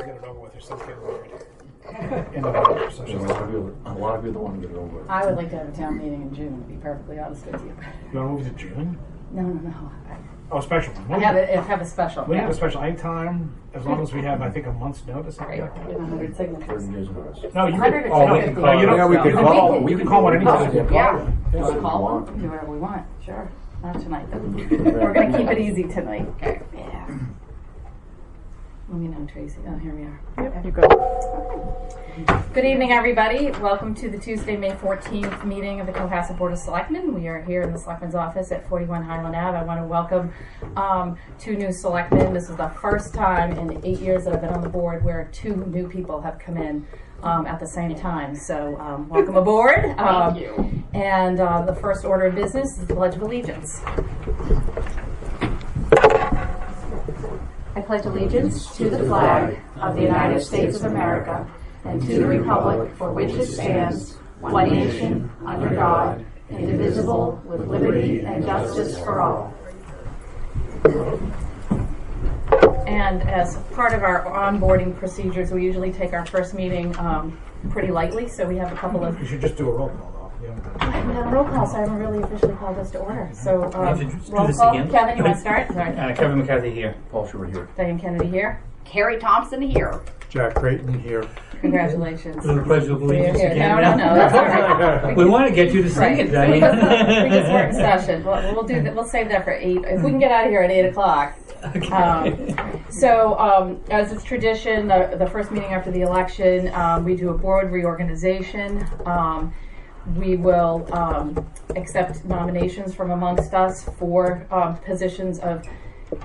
get it over with. Her son's getting married in November, so she's A lot of you don't want to get it over with. I would like to have a town meeting in June, to be perfectly honest with you. You want to move to June? No. Oh, special. I have a special. We have a special anytime, as long as we have, I think, a month's notice. Right, we have 100 signatures. 30 days notice. No, you 100 can. or Oh, 250. no, you don't. Yeah, we could call. We can call one anytime. Yeah. Yeah. Want to call them? We can do whatever we want. Sure. Not tonight, though. We're going to keep it easy tonight. Okay. Yeah. Let me know, Tracy. Oh, here we are. Yep, you're good. Good evening, everybody. Welcome to the Tuesday, May 14th meeting of the Cohasset Board of Selectmen. We are here in the Selectmen's office at 41 Highland Ave. I want to welcome two new Selectmen. This is the first time in 8 years that I've been on the board where two new people have come in at the same time. So welcome aboard. Thank you. And the first order of business is the Pledge of Allegiance. I pledge allegiance to the flag of the United States of America and to the republic for which it stands, one nation, under God, indivisible, with liberty and justice for all. And as part of our onboarding procedures, we usually take our first meeting pretty lightly, so we have a couple of... You should just do a roll call, though. I haven't done a roll call, so I haven't really officially called us to order. So, roll this call. again. Kevin, you want to start? Sorry. Kevin McCarthy here. Paul Schubert here. Diane Kennedy here. Carrie Thompson here. Jack Creighton here. Congratulations. The Pledge of Allegiance Here. again. No, that's all right. We want to get you to sing it, Diane. Because we're in session. We'll do that. We'll save that for 8. If we can get out of here at 8 o'clock. As is tradition, the first meeting after the election, we do a board reorganization. We will accept nominations from amongst us for positions of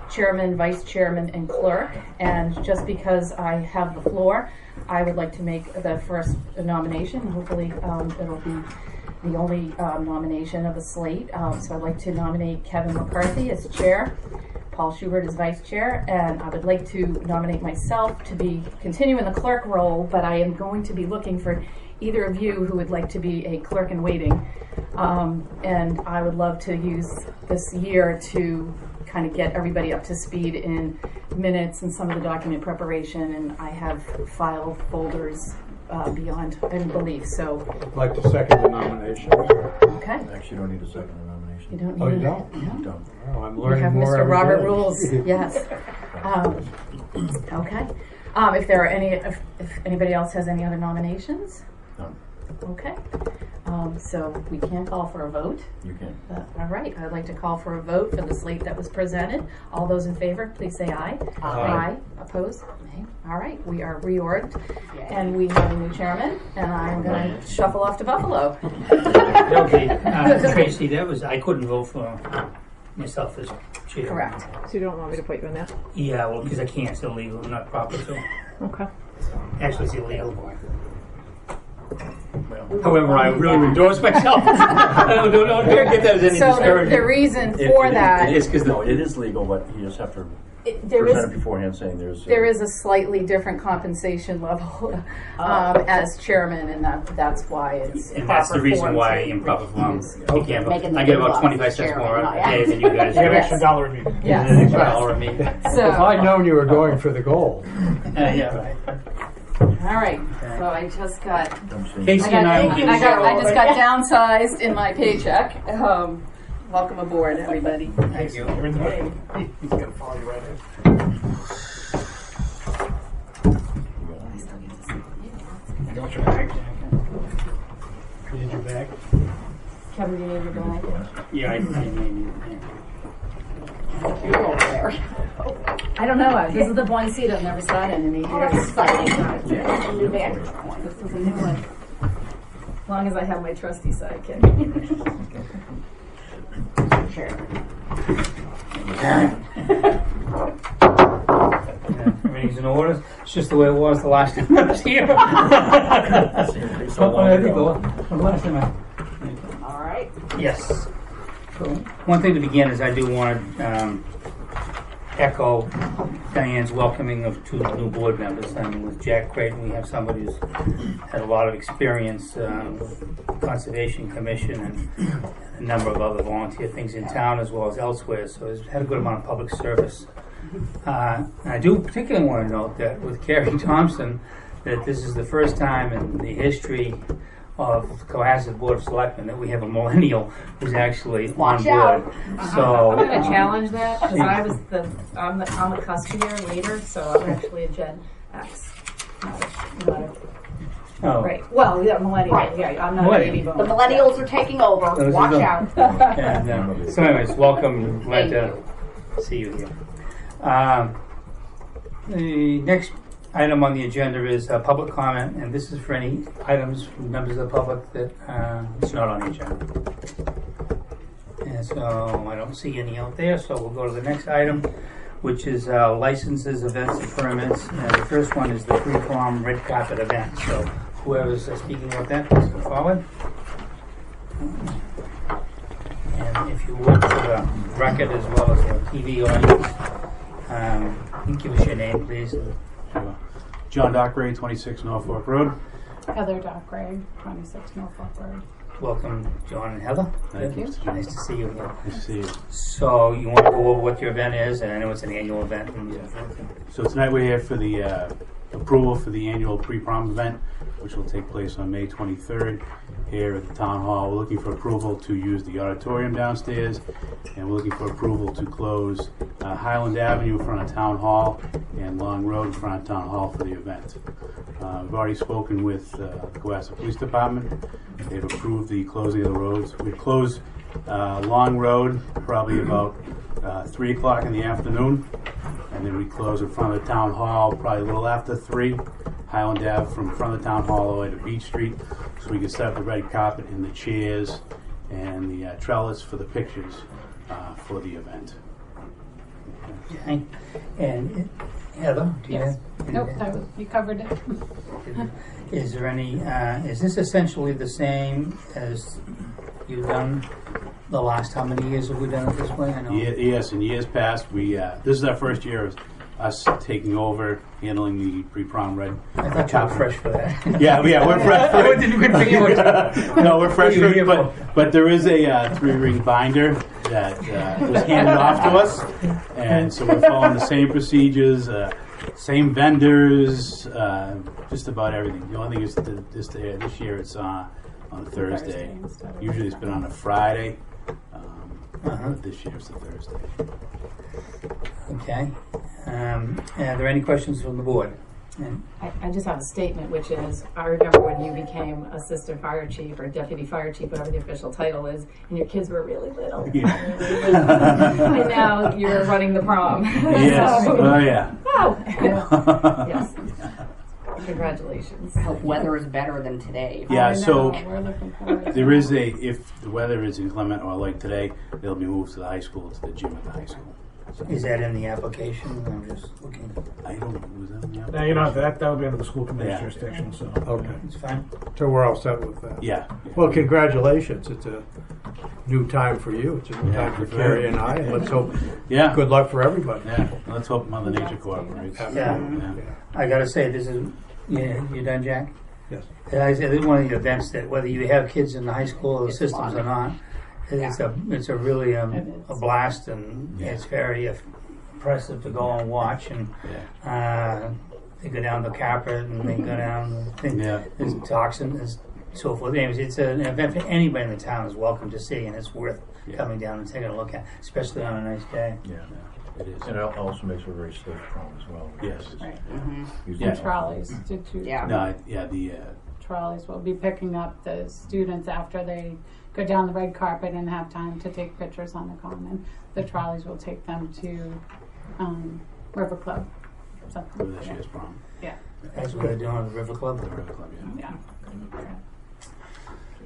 chairman, vice chairman, and clerk. And just because I have the floor, I would like to make the first nomination. Hopefully it'll be the only nomination of the slate. So I'd like to nominate Kevin McCarthy as chair, Paul Schubert as vice chair, and I would like to nominate myself to continue in the clerk role, but I am going to be looking for either of you who would like to be a clerk in waiting. And I would love to use this year to kind of get everybody up to speed in minutes and some of the document preparation, and I have file folders beyond any belief, so. I'd like to second the nomination. Okay. Actually, you don't need a second nomination. You don't need Oh, you a- don't? No. You don't. Oh, I'm We learning have more Mr. every Robert day. Rules, yes. Okay. If there are if anybody else has any other nominations? No, Okay. So we can call for a vote. you can. All right, I'd like to call for a vote for the slate that was presented. All those in favor, please say aye. Aye. Opposed? Nay. All right, we are reorged, and we have a new chairman, and I'm going to shuffle off to Buffalo. Okay, Tracy, I couldn't vote for myself as chair. Correct. So you don't want me to put you in there? Yeah, well, because I can't, it's illegal, I'm not proper, so. Okay. Actually, it's illegal. However, I really endorse myself. don't get that as any So discouragement. the reason for that, It is, because no, it is legal, but you just have to there present it is beforehand saying there's. there is a slightly different compensation level as chairman, and that's why it's And that's the proper reason form why to in proper form, use. you can't Making vote. the I get big about bucks 25 as cents chairman, more not- a day than you guys You have do. extra dollar a week. Yes. An extra dollar a me. If So, I'd known you were going for the gold. Yeah, right. all right. So I just got. Casey and I. I just got downsized in my paycheck. Welcome aboard, everybody. Thank you. You're in the way. He's going to follow you right in. You want your bag? You need your bag? Kevin, do you need your bag? Yeah, I mean, You're over there. I don't know. This is the one seat I've never sat in 8 Oh, that's years. exciting. New bag. This is a new one. As long as I have my trusty sidekick. everything's in order. It's just the way it was the last time I was here. So long I think ago. the last time All right. Yes. So one thing to begin is I do want to echo Diane's welcoming of 2 new board members. With Jack Creighton, we have somebody who's had a lot of experience with Conservation Commission and a number of other volunteer things in town as well as elsewhere. So he's had a good amount of public service And I do particularly want to note that with Carrie Thompson, that this is the first time in the history of the Cohasset Board of Selectmen that we have a millennial who's actually Watch on board. out. So I'm gonna challenge that, because I'm a cusp year later, so I'm actually a Gen X. Not a, oh, right, well, yeah, millennial, Right. yeah, I'm not a Millennial. baby The boomer. millennials are taking over. Those are Watch the- out. And, so anyways, welcome. Glad to see you here. The next item on the agenda is public comment, and this is for any items from members of the public that it's not on the agenda. And so I don't see any out there, so we'll go to the next item, which is licenses, events, and permits. And the first one is the pre-prom red carpet event. So whoever's speaking about that, please come forward. And if you would, for the record as well as the TV audience, you can give us your name, please. John Dockray, 26 Norfolk Road. Heather Dockray, 26 Norfolk Road. Welcome, John and Heather. Thank you. Nice to see you here. Nice to see you. So you want to go over what your event is, and I know it's an annual event. And so forth. So tonight we're here for the approval for the annual pre-prom event, which will take place on May 23rd here at the Town Hall. We're looking for approval to use the auditorium downstairs, and we're looking for approval to close Highland Avenue in front of Town Hall and Long Road in front of Town Hall for the event. We've already spoken with the Cohasset Police Department. They've approved the closing of the roads. We close Long Road probably about 3 o'clock in the afternoon, and then we close in front of the Town Hall probably a little after 3. Highland Ave from front of the Town Hall all the way to Beach Street, so we can set up the red carpet and the chairs and the trellis for the pictures for the event. Okay. And Heather, do you Yes. have? Nope, you covered it. Is there any? Is this essentially the same as you've done the last? How many years have we done it this way? I know. Yes, in years past, we this is our first year of us taking over, handling the pre-prom red. I thought you were fresh for that. Yeah, we're fresh for it. You couldn't figure what- No, we're fresh What for are you it, here but there is a 3-ring binder that was handed off to us, and so we're following the same procedures, same vendors, just about everything. The only thing is this year it's on a Thursday. instead of- Usually it's been on a Friday. Uh-huh. But this year it's a Thursday. Okay. Are there any questions from the board? And I just have a statement, which is, I remember when you became assistant fire chief or deputy fire chief, whatever the official title is, and your kids were really little. Yeah. And now you're running the prom. Yes. So- Oh yeah. Oh. Yes. Congratulations. I hope weather is better than today. Yeah, I know, so we're looking forward to there it. is if the weather is inclement or like today, they'll be moved to the high school, to the gym at the high school. is that in the application? I'm just looking. I don't, was that in the Now, application? you know, that would be under the school committee's Yeah. jurisdiction, so. Okay, It's fine. so we're all set with that. Yeah. Well, congratulations. It's a new time for you. It's a new Yeah, time for for Carrie sure. and I, and let's hope Yeah. good luck for everybody. Yeah. Let's hope Mother Nature cooperates. Yeah. Yeah. I gotta say, this is. Yeah, you done, Jack? Yes. I said, this is one of the events that whether you have kids in the high school It's systems fun. or not, it's a really It a is. blast, and Yeah. it's very impressive to go and watch. And Yeah. they go down the carpet and they go down the thing. Yeah. There's talks and so forth. Anyways, it's an event for anybody in the town is welcome to see, and it's worth Yeah. coming down and taking a look at, especially on a nice day. Yeah. It is. And it also makes it a very safe prom as well. Yes. Right. Usually- And trolleys, did you? Yeah. No, yeah, the Trolleys will be picking up the students after they go down the red carpet and have time to take pictures on the common. The trolleys will take them to River Club. for this year's prom. Yeah. That's what they're doing at the River Club. The River Club, yeah. Yeah.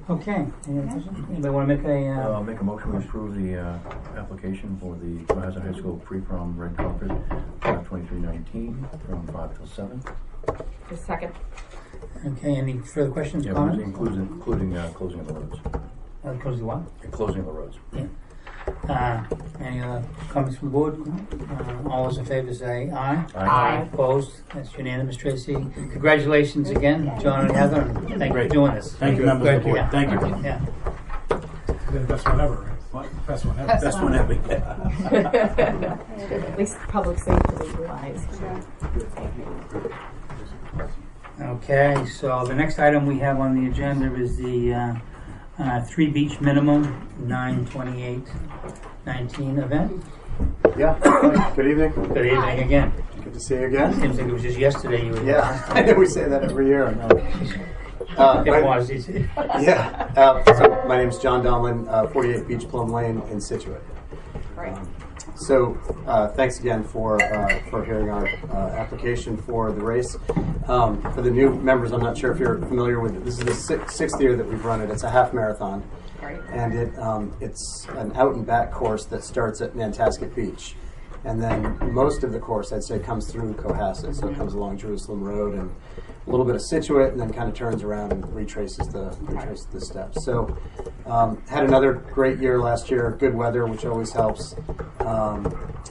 Okay. Anybody want to make a? I'll make a motion to approve the application for the Cohasset High School pre-prom red carpet, 5/23/19, from 5 till 7. Just a second. Okay. Any further questions, Yeah, comments? including closing of the roads. Close the what? Closing of the roads. Any other comments from the board? All those in favor say aye. Aye. Opposed? That's unanimous, Tracy. Congratulations again, John and Heather, and thank you for Great. doing this. Thank you, members of the board. Yeah. Thank you. Yeah. The best one ever, right? What? That's what That's one heavy. At least public safety wise. Okay, so the next item we have on the agenda is the 3 beach minimum 9/28/19 event. Yeah. Good evening. Good evening again. Good to see you again. Seems like it was just yesterday you were here. Yeah, I know we say that every year. I know. It was. It's- Yeah. So my name's John Donlin, 48 Beach Plum Lane in Situate. Great. So thanks again for hearing our application for the race. For the new members, I'm not sure if you're familiar with it. This is the sixth year that we've run it. It's a half marathon. Great. And it's an out and back course that starts at Nantasket Beach, and then most of the course, I'd say, comes through Cohasset. So it comes along Jerusalem Road and a little bit of Situate, and then kind of turns around and retraces the steps. So had another great year last year. Good weather, which always helps.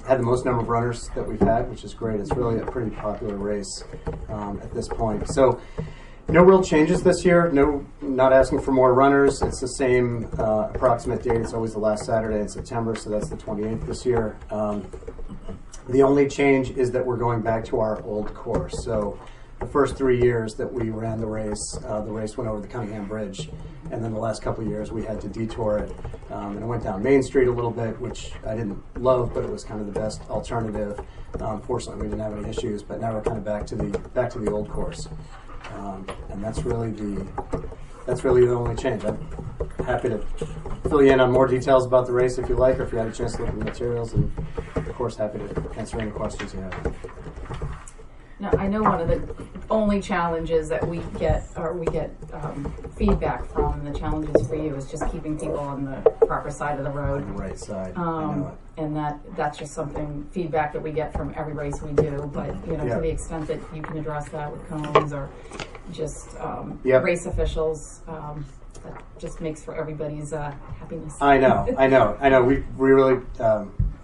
Had the most number of runners that we've had, which is great. It's really a pretty popular race at this point. So. No real changes this year. No, not asking for more runners. It's the same approximate date. It's always the last Saturday in September, so that's the 28th this year. The only change is that we're going back to our old course. So the first 3 years that we ran the race went over the Cunningham Bridge, and then the last couple of years we had to detour it, and it went down Main Street a little bit, which I didn't love, but it was kind of the best alternative. Fortunately, we didn't have any issues, but now we're kind of back to the old course. And that's really the only change. I'm happy to fill you in on more details about the race if you like, or if you had a chance to look at the materials, and of course happy to answer any questions you have. Now, I know one of the only challenges that we get feedback from, and the challenges for you is just keeping people on the proper side of the road. On the right side. I know it. And that's just something, feedback that we get from every race we do, but to the extent that you can address that with cones or just race officials, that just makes for everybody's happiness. I know. We really,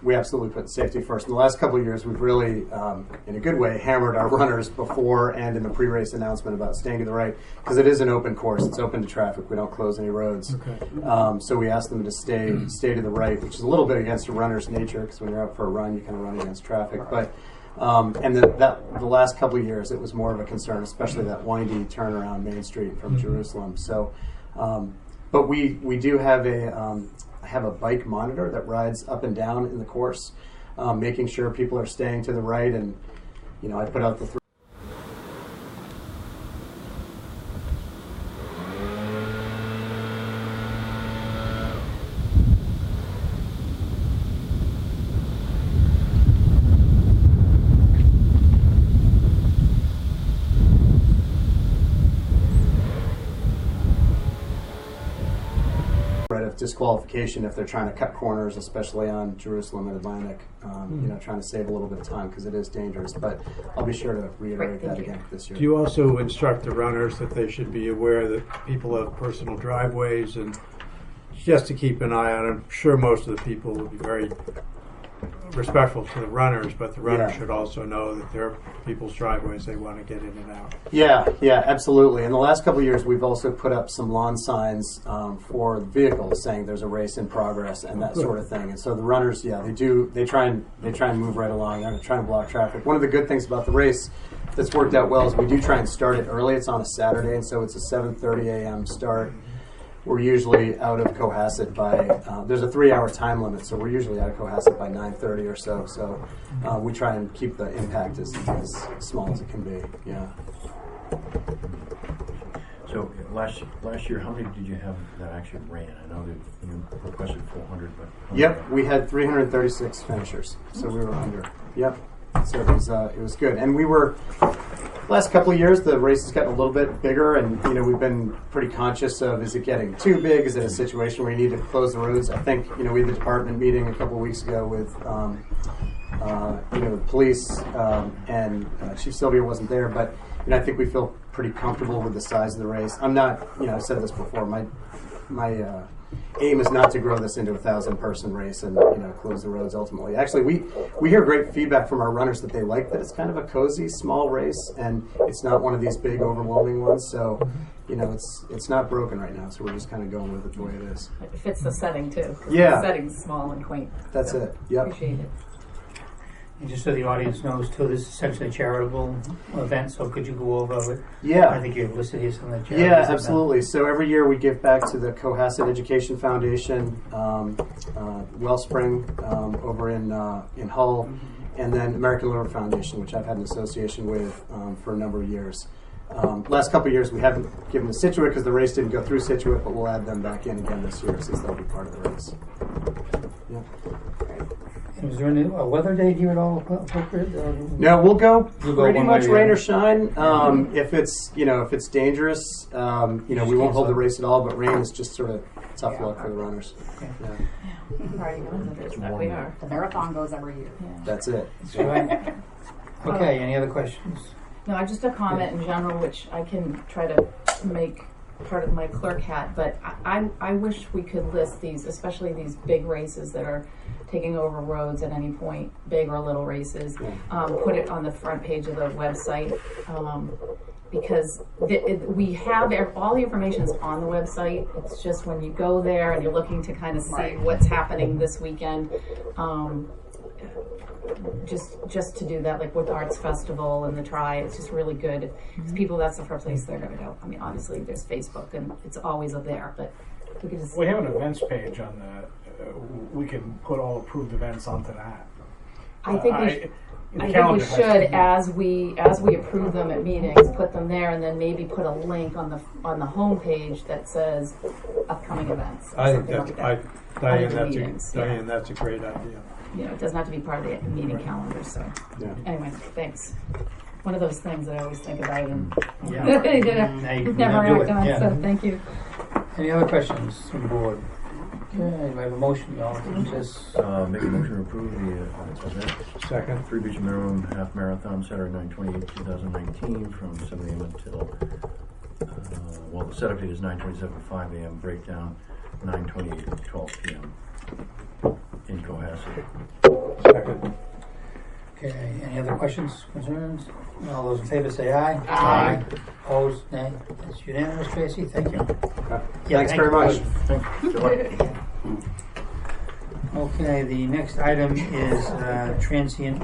we absolutely put safety first. In the last couple of years, we've really, in a good way, hammered our runners before and in the pre-race announcement about staying to the right, because it is an open course. It's open to traffic. We don't close any roads. Okay. So we asked them to stay to the right, which is a little bit against a runner's nature, because when you're out for a run, you kind of run against traffic. But and the last couple of years, it was more of a concern, especially that windy turnaround Main Street from Jerusalem. So, but we do have a bike monitor that rides up and down in the course, making sure people are staying to the right. And I put out the of disqualification if they're trying to cut corners, especially on Jerusalem and Atlantic, trying to save a little bit of time because it is dangerous. But I'll be sure to reiterate that again this year. Do you also instruct the runners that they should be aware that people have personal driveways, and just to keep an eye on it? I'm sure most of the people will be very respectful to the runners, but the runners should also know that there are people's driveways they want to get in and out. Yeah, absolutely. In the last couple of years, we've also put up some lawn signs for the vehicles saying there's a race in progress and that sort of thing. And so the runners, they try and move right along. They're trying to block traffic. One of the good things about the race that's worked out well is we do try and start it early. It's on a Saturday, and so it's a 7:30 a.m. start. We're usually out of Cohasset by, there's a 3-hour time limit, so we're usually out of Cohasset by 9:30 or so. So we try and keep the impact as small as it can be, So last year, how many did you have that actually ran? I know that you requested 400, but... Yep, we had 336 finishers, so we were under. Yep, so it was good. And we were... Last couple of years, the race has gotten a little bit bigger, and we've been pretty conscious of: is it getting too big? Is it a situation where you need to close the roads? I think we had the department meeting a couple of weeks ago with the police, and Chief Sylvia wasn't there, but I think we feel pretty comfortable with the size of the race. I'm not, I've said this before. My my aim is not to grow this into a 1,000-person race and close the roads ultimately. Actually, we hear great feedback from our runners that they like that it's kind of a cozy, small race, and it's not one of these big, overwhelming ones. So, it's not broken right now. So we're just kind of going with it the way it is. It fits the setting too. Yeah. The setting's small and quaint. That's so it. Yep. Appreciate it. And just so the audience knows too, this is essentially a charitable event, so could you go over it? Yeah. I think you've listed here some of the charities. Yeah, absolutely. So every year we give back to the Cohasset Education Foundation, Wellspring over in Hull, and then American Liver Foundation, which I've had an association with for a number of years. Last couple of years we haven't given to Situate because the race didn't go through Situate, but we'll add them back in again this year since they'll be part of the race. Yeah. Is there a weather date here at all appropriate? No, we'll go You'll go pretty one way much or the rain or other. shine. If it's dangerous, we won't hold the race at all. But rain is just sort of tough luck for the runners. Okay. Yeah. Already knows it is that we are. The marathon goes every year. That's it. That's right. Okay, any other questions? No, just a comment in general, which I can try to make part of my clerk hat, but I wish we could list these, especially these big races that are taking over roads at any point, big or little races, put it on the front page of the website, because we have all the information is on the website. It's just when you go there and you're looking to kind of see what's happening this weekend, just to do that, like with the Arts Festival and the Try, it's just really good. Because people, that's the first place they're going to go. I mean, obviously there's Facebook and it's always up there, but we could just... We have an events page on the, we can put all approved events onto that. I think we calendar has to should, be- as we approve them at meetings, put them there, and then maybe put a link on the homepage that says upcoming events. Or I think something that's, like that. Diane, that's a great idea. It doesn't have to be part of the meeting calendar. So, anyway, thanks. One of those things that I always think about and never act on. Yeah. So, thank you. Any other questions from the board? Okay, we have a motion, y'all. Just Make a motion to approve the event. Second. Three Beach Maroon Half Marathon, Saturday, 9/28/2019, from 7 a.m. until, the setup date is 9:27 to 5 a.m., breakdown 9:28 to 12 p.m. in Cohasset. Second. okay. Any other questions, concerns? All those in favor say aye. Aye. Opposed, nay. It's unanimous, Tracy. Thank you. Thanks very much. Okay, the next item is transient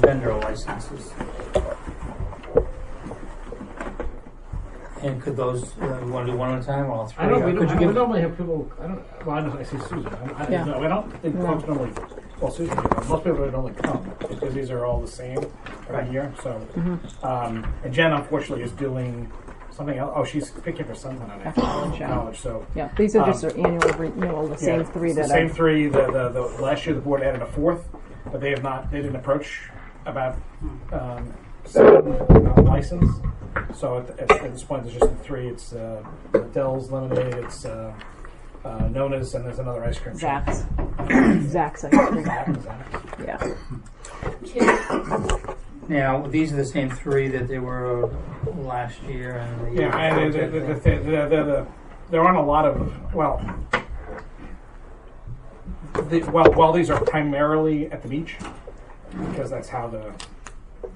vendor licenses. And could those, you want to do one at a time or all three? I don't. Or We could you give? normally have people. I don't. Well, I see Susan. Yeah. No, I don't think folks normally. Well, Susan, most people don't only come because these are all the same every year. So, and Jen unfortunately is doing something else. Oh, she's picking for something on it. College. So Yeah, these are just our annual renewal, the same three it's the that same three. The last year the board added a fourth, but they have not. They didn't approach about license. So at this point, there's just the three. It's Dell's Lemonade. It's Nona's, and there's another ice cream shop. Zach's. Zach's ice cream. Zach. Yeah. Now, these are the same three that they were last year and the year Yeah, before. and there aren't a lot of while these are primarily at the beach, because that's how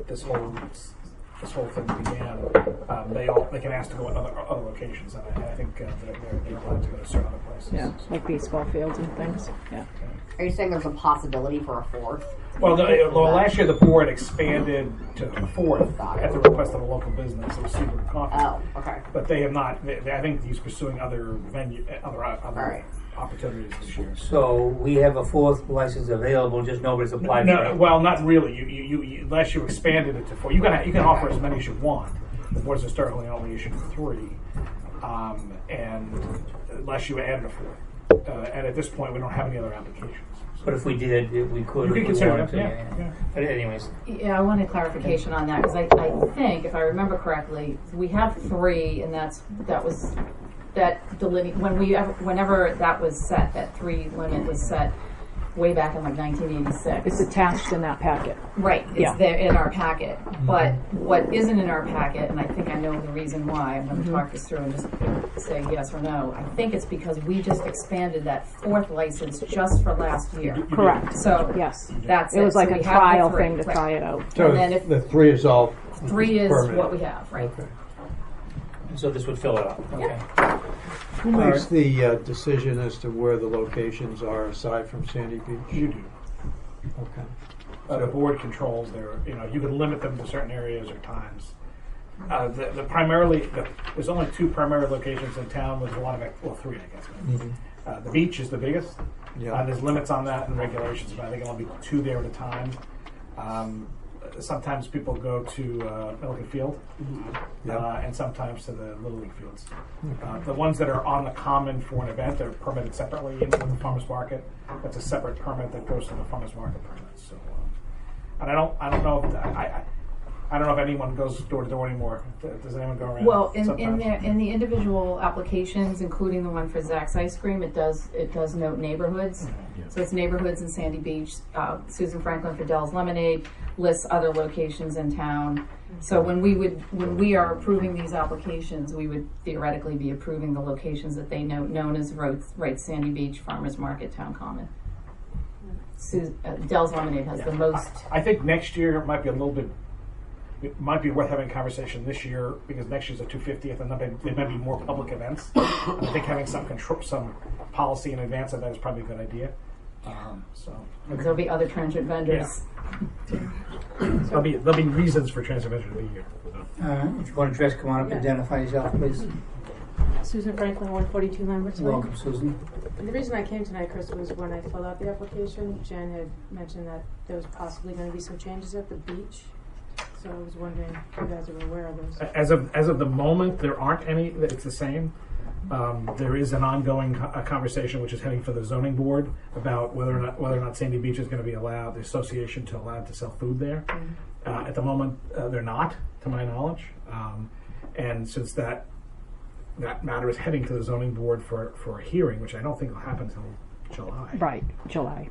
this whole thing began. They can ask to go to other locations, and I think they're allowed to go to certain other places. Yeah, like baseball fields and things. Yeah. Are you saying there's a possibility for a fourth? Well, last year the board expanded to a fourth at the request of a local business. It was Seabrook Coffee. Oh, okay. But they have not. I think he's pursuing other right. opportunities this year. So we have a fourth license available, just nobody's applied for No, it. well, not really. You last you expanded it to four. You can offer as many as you want. The board's historically only issued 3, and unless you added a fourth. And at this point, we don't have any other applications. But if we did, we could. You if could we consider wanted it. to, Yeah. But anyways, Yeah, I wanted clarification on that because I think, if I remember correctly, we have 3, and whenever that was set, that 3 limit was set. way back in like 1986. It's attached in that packet. Right, it's Yeah. there in our packet. But what isn't in our packet, and I think I know the reason why, I'm going to talk this through and just say yes or no. I think it's because we just expanded that 4th license just for last year. Correct. So Yes. that's It was So like we a have the trial 3, thing to right. try it out. So And then if- the 3 is all 3 is permanent. what we have, right? Okay. So this would fill it up. Okay. Who makes the decision as to where the locations are aside from Sandy Beach? You do. Okay. The board controls their, you can limit them to certain areas or times. There's only 2 primary locations in town. There's a lot of 3, I guess. The beach is the biggest. Yeah. There's limits on that and regulations, but I think it'll be 2 there at a time. Sometimes people go to Milliken Field, Yeah. and sometimes to the Little League fields. The ones that are on the common for an event are permitted separately in the farmers market. That's a separate permit that goes to the farmers market permit. So, and I don't know if I don't know if anyone goes door to door anymore. Does anyone go around? Well, in sometimes? the individual applications, including the one for Zach's Ice Cream, it does note neighborhoods. So it's neighborhoods in Sandy Beach. Susan Franklin for Dell's Lemonade lists other locations in town. So when we are approving these applications, we would theoretically be approving the locations that they note, known as right Sandy Beach, Farmers Market, Town Common. Dell's Lemonade has the most. I think next year might be a little bit. It might be worth having a conversation this year because next year's the 250th, and there might be more public events. I think having some policy in advance of that is probably a good idea. There'll be other transient vendors. There'll be reasons for Transformation to be here. If you want to address, come on up and identify yourself, please. Susan Franklin, 142 Lambert's Way. Welcome, Susan. And the reason I came tonight, Chris, was when I filled out the application, Jen had mentioned that there was possibly going to be some changes at the beach. So I was wondering if you guys are aware of those. As of the moment, there aren't any. It's the same. There is an ongoing conversation which is heading for the zoning board about whether or not Sandy Beach is going to be allowed, the association to sell food there. At the moment, they're not, to my knowledge. And since that matter is heading to the zoning board for a hearing, which I don't think will happen until July. Right, July.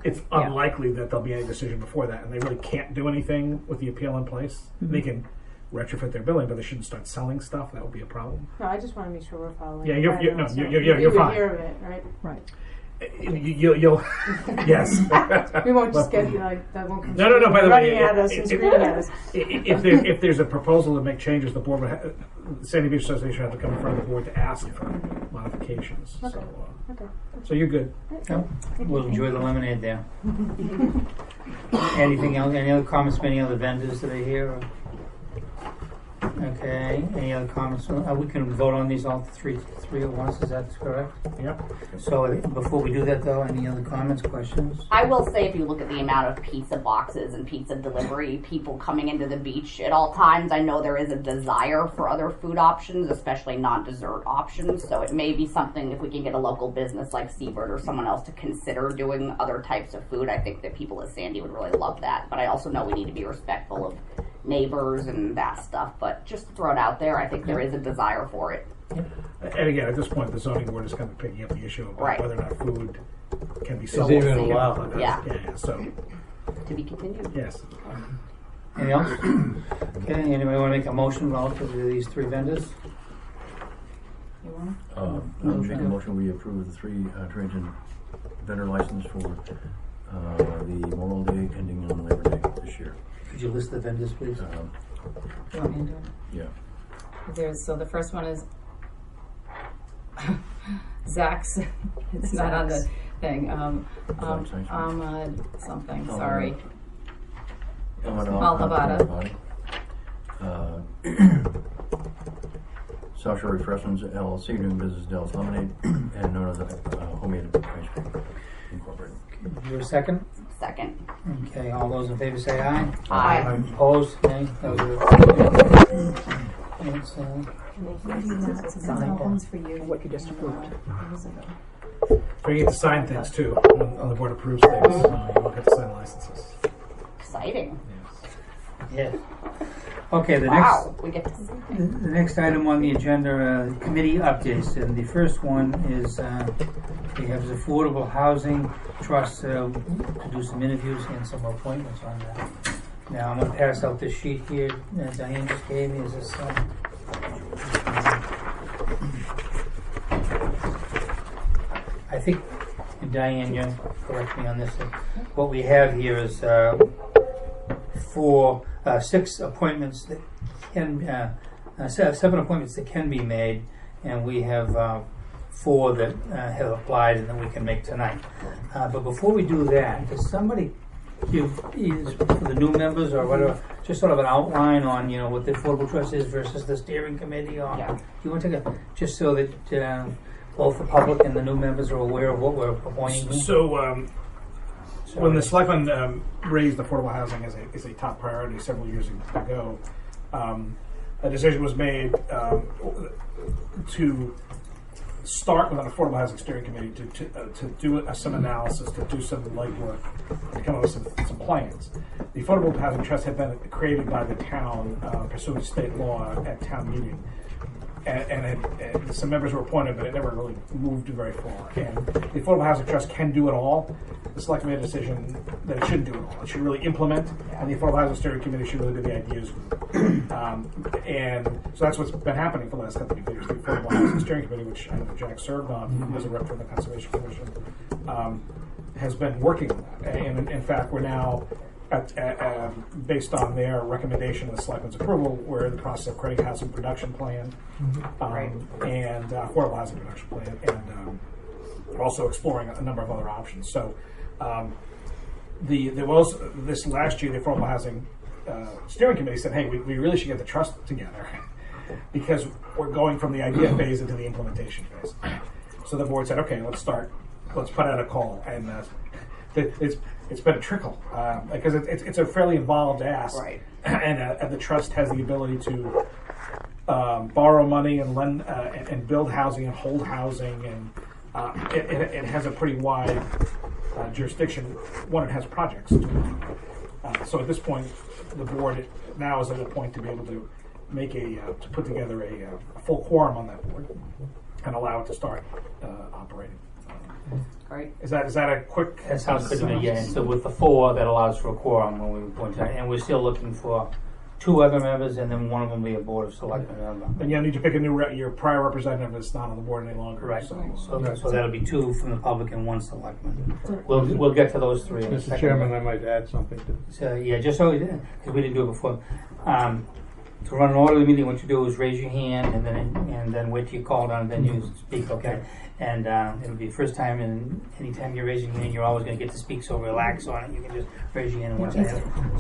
It's unlikely that there'll be any decision before that, and they really can't do anything with the appeal in place. They can retrofit their building, but they shouldn't start selling stuff. That would be a problem. No, I just want to make sure we're following. Yeah, you're fine. Hear of it, right? Right. You'll yes. We won't just get that won't come. No. By the way, running at us and screaming at us. If there's a proposal to make changes, the board would Sandy Beach Association have to come in front of the board to ask for modifications. Okay. So, so you're good. Yeah. We'll enjoy the lemonade there. Anything else? Any other comments from any other vendors that are here? Or? Okay. Any other comments? We can vote on these all three at once. Is that correct? Yep. So before we do that, though, any other comments, questions? I will say, if you look at the amount of pizza boxes and pizza delivery people coming into the beach at all times, I know there is a desire for other food options, especially non-dessert options. So it may be something, if we can get a local business like Seabird or someone else to consider doing other types of food. I think that people at Sandy would really love that. But I also know we need to be respectful of neighbors and that stuff. But just to throw it out there, I think there is a desire for it. And again, at this point, the zoning board is kind of picking up the issue about whether or not food can be sold. Is even allowed. Yeah. So to be continued. Yes. Anything else? Okay. Anybody want to make a motion relative to these three vendors? I'll make a motion. We approve the 3 transient vendor license for the Memorial Day ending on Labor Day this year. Could you list the vendors, please? You want me to do it? Yeah. So the first one is Zach's. It's not on the thing. Something. Sorry. Malavada. South Shore Refreshments LLC, doing business Dell's Lemonade, and known as Homemade Ice Cream Incorporated. Is there a second? Second. Okay, all those in favor say aye. Aye. Opposed? Nay? Those One's for you. What you just approved. So you get to sign things too when the board approves things. You won't have to sign licenses. Exciting. Yeah. Okay, Wow, we get to see the next item on the agenda, committee updates, and the first one is We have the Affordable Housing Trust to do some interviews and some appointments on that. Now, I'm going to pass out this sheet here that Diane just gave me. Is this I think, and Diane, you correct me on this, what we have here is six appointments that can, 7 appointments that can be made, and we have 4 that have applied and that we can make tonight. But before we do that, does somebody give, for the new members or whatever, just sort of an outline on, what the Affordable Trust is versus the steering committee? Or Yeah. do you want to take just so that both the public and the new members are aware of what we're appointing? So, when the selectmen raised affordable housing as a top priority several years ago, a decision was made to start with an affordable housing steering committee to do some analysis, to do some legwork, to come up with some plans. The Affordable Housing Trust had been created by the town pursuant to state law at town meeting. And some members were appointed, but it never really moved very far. And the Affordable Housing Trust can do it all. The select made a decision that it shouldn't do it all. It should really implement, and the Affordable Housing Steering Committee should really be the ideas group. And so that's what's been happening for the last couple of years. The Affordable Housing Steering Committee, which I know Jack served on as a rep from the Conservation Commission, has been working on that. And in fact, we're now, based on their recommendation of the selectmen's approval, we're in the process of creating a housing production plan and affordable housing production plan, and also exploring a number of other options. So there was this last year, the Affordable Housing Steering Committee said, hey, we really should get the trust together because we're going from the idea phase into the implementation phase. So the board said, okay, let's put out a call, and it's been a trickle because it's a fairly involved ask, Right. And the trust has the ability to borrow money and lend and build housing and hold housing, and it has a pretty wide jurisdiction when it has projects. So at this point, the board now is at a point to be able to make to put together a full quorum on that board and allow it to start operating. Great. Is that a quick? That sounds good to me, yeah. And so with the 4, that allows for a quorum when we appoint tonight. And we're still looking for 2 other members, and then one of them will be a Board of Selectmen member. And you need to pick a new your prior representative is not on the board any longer. Right. So that'll be 2 from the public and 1 selectman. We'll get to those 3 in a Mr. second. Chairman, I might add something to So yeah, just so because we didn't do it before. To run an orderly meeting, what you do is raise your hand and then wait till you call down, and then you speak. Okay. And it'll be the first time, and anytime you're raising your hand, you're always going to get to speak. So relax on it. You can just raise your hand once.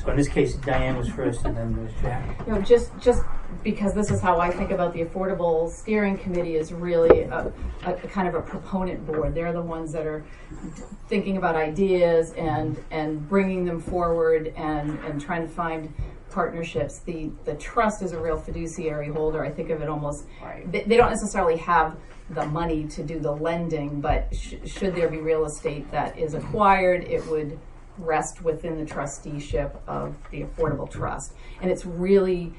So in this case, Diane was first, and then there's Jack. Just because this is how I think about the Affordable Steering Committee is really a kind of a proponent board. They're the ones that are thinking about ideas and bringing them forward and trying to find partnerships. The trust is a real fiduciary holder. I think of it almost, they don't necessarily have the money to do the lending, but should there be real estate that is acquired, it would rest within the trusteeship of the Affordable Trust. And it's really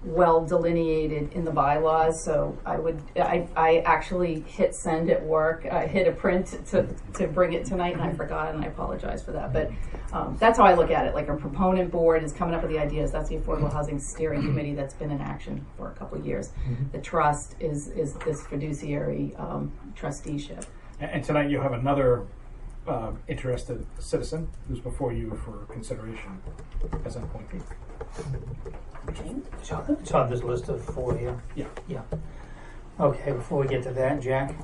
well delineated in the bylaws, so I actually hit send at work. I hit a print to bring it tonight, and I forgot, and I apologize for that. But that's how I look at it. Like a proponent board is coming up with the ideas. That's the Affordable Housing Steering Committee that's been in action for a couple of years. The trust is this fiduciary trusteeship. and tonight you have another interested citizen who's before you for consideration as an appointee. It's on this list of 4 here. Yeah. Okay, before we get to that, Jack.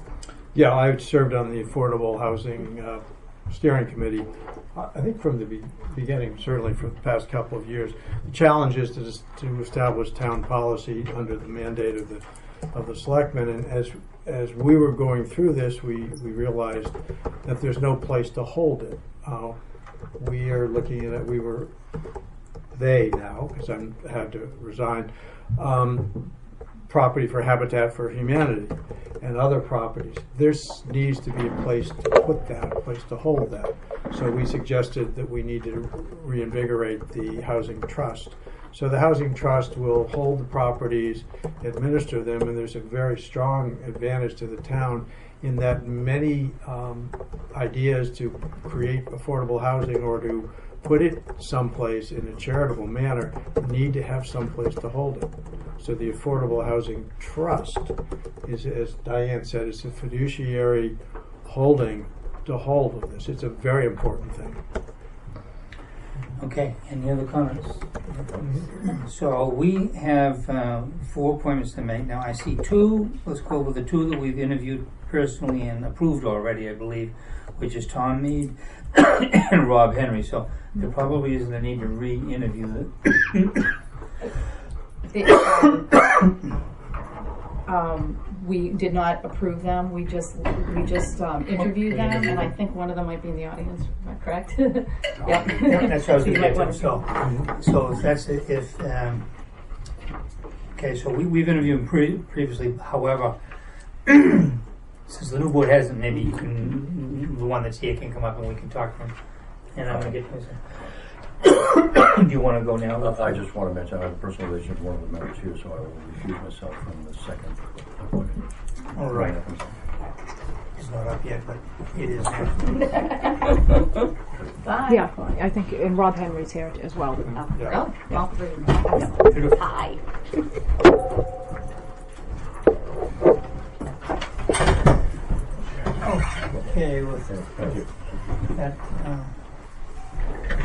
Yeah, I served on the Affordable Housing Steering Committee, I think from the beginning, certainly for the past couple of years. The challenge is to establish town policy under the mandate of the selectmen, and as we were going through this, we realized that there's no place to hold it. We are looking at it, they now, because I had to resign, property for Habitat for Humanity and other properties. There needs to be a place to put that, a place to hold that. So we suggested that we need to reinvigorate the housing trust. So the housing trust will hold the properties, administer them, and there's a very strong advantage to the town in that many ideas to create affordable housing or to put it someplace in a charitable manner need to have someplace to hold it. So the Affordable Housing Trust is, as Diane said, it's a fiduciary holding to hold of this. It's a very important thing. Okay, any other comments? So we have 4 appointments to make. Now I see 2, let's go with the 2 that we've interviewed personally and approved already, I believe, which is Tom Mead and Rob Henry. So there probably isn't a need to re-interview them. We did not approve them. We just interviewed them, and I think one of them might be in the audience. Am I correct? Yep. Yeah, that's what I was So you going to might get to. So if that's it, okay, so we've interviewed him previously. However, since the new board hasn't, maybe you can, the one that's here can come up and we can talk to him. And I'm going to get this. Do you want to go now? I just want to mention I have a personal relationship with one of the members here, so I will recuse myself from the second appointment. All right. It's not up yet, but it is now. Bye. Yeah, I think, and Rob Henry's here as well. Oh, all three. Beautiful. Hi. Okay, with Thank you.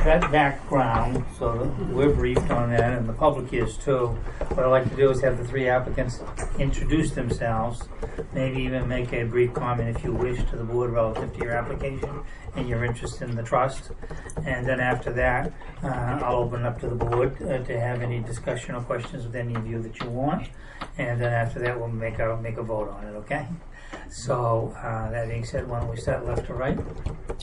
that background, so that we're briefed on that, and the public is too. What I'd like to do is have the 3 applicants introduce themselves, maybe even make a brief comment if you wish to the board relative to your application and your interest in the trust. And then after that, I'll open up to the board to have any discussion or questions with any of you that you want. And then after that, we'll make a vote on it, okay? So, that being said, why don't we start left to right?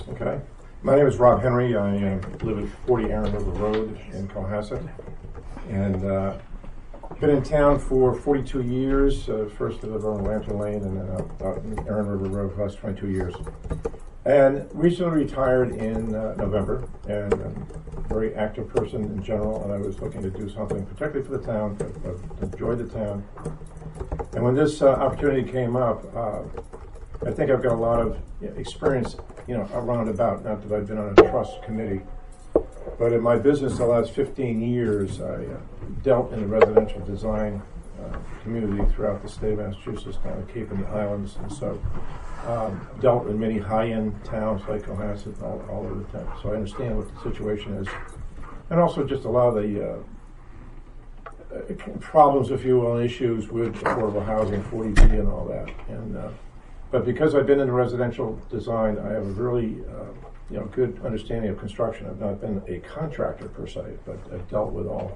Okay. My name is Rob Henry. I live at 40 Aaron River Road in Cohasset. And been in town for 42 years. First lived on Lantern Lane and then out in Aaron River Road for the last 22 years. And recently retired in November. And I'm a very active person in general. And I was looking to do something particularly for the town. I've enjoyed the town. And when this opportunity came up, I think I've got a lot of experience, around about, not that I've been on a trust committee, but in my business the last 15 years, I dealt in the residential design community throughout the state of Massachusetts, down the Cape and the Islands, and so dealt in many high-end towns like Cohasset and all over the town. So I understand what the situation is, and also just a lot of the problems, if you will, and issues with affordable housing, 40B and all that. And but because I've been in residential design, I have a really good understanding of construction. I've not been a contractor per se, but I've dealt with all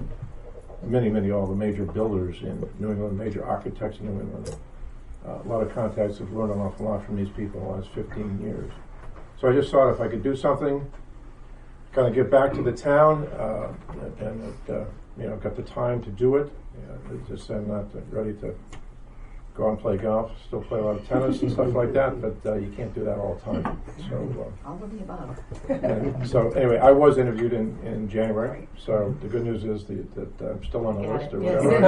the major builders in New England, major architects in New England. A lot of contacts. I've learned an awful lot from these people in the last 15 years. So I just thought if I could do something, kind of give back to the town, and got the time to do it. Just I'm not ready to go out and play golf. Still play a lot of tennis and stuff like that, but you can't do that all the time. So All of the above. so anyway, I was interviewed in January. So the good news is that I'm still on the list or whatever.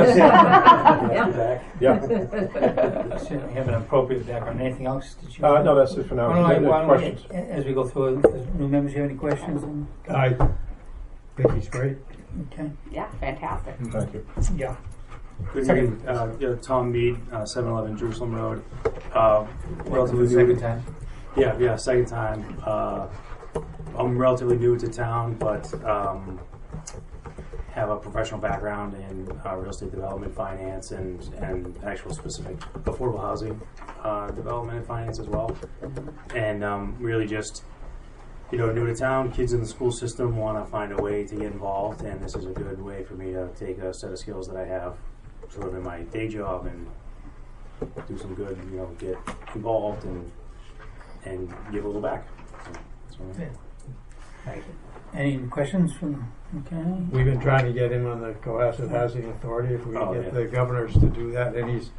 Yeah. Certainly have an appropriate background. Anything else? Did you? No, that's it for now. Why don't we, Questions? as we go through, new members, you have any questions? I think he's great. Okay. Yeah, fantastic. Thank you. Yeah. Good evening. Tom Mead, 711 Jerusalem Road. Welcome to the second time. Yeah, second time. I'm relatively new to town, but have a professional background in real estate development, finance, and actual specific affordable housing development and finance as well. And really just new to town, kids in the school system want to find a way to get involved, and this is a good way for me to take a set of skills that I have sort of in my day job and do some good, get involved and give a little back. So, Any questions from? Okay. We've been trying to get him on the Cohasset Housing Authority. If we get the governors to do that, and he's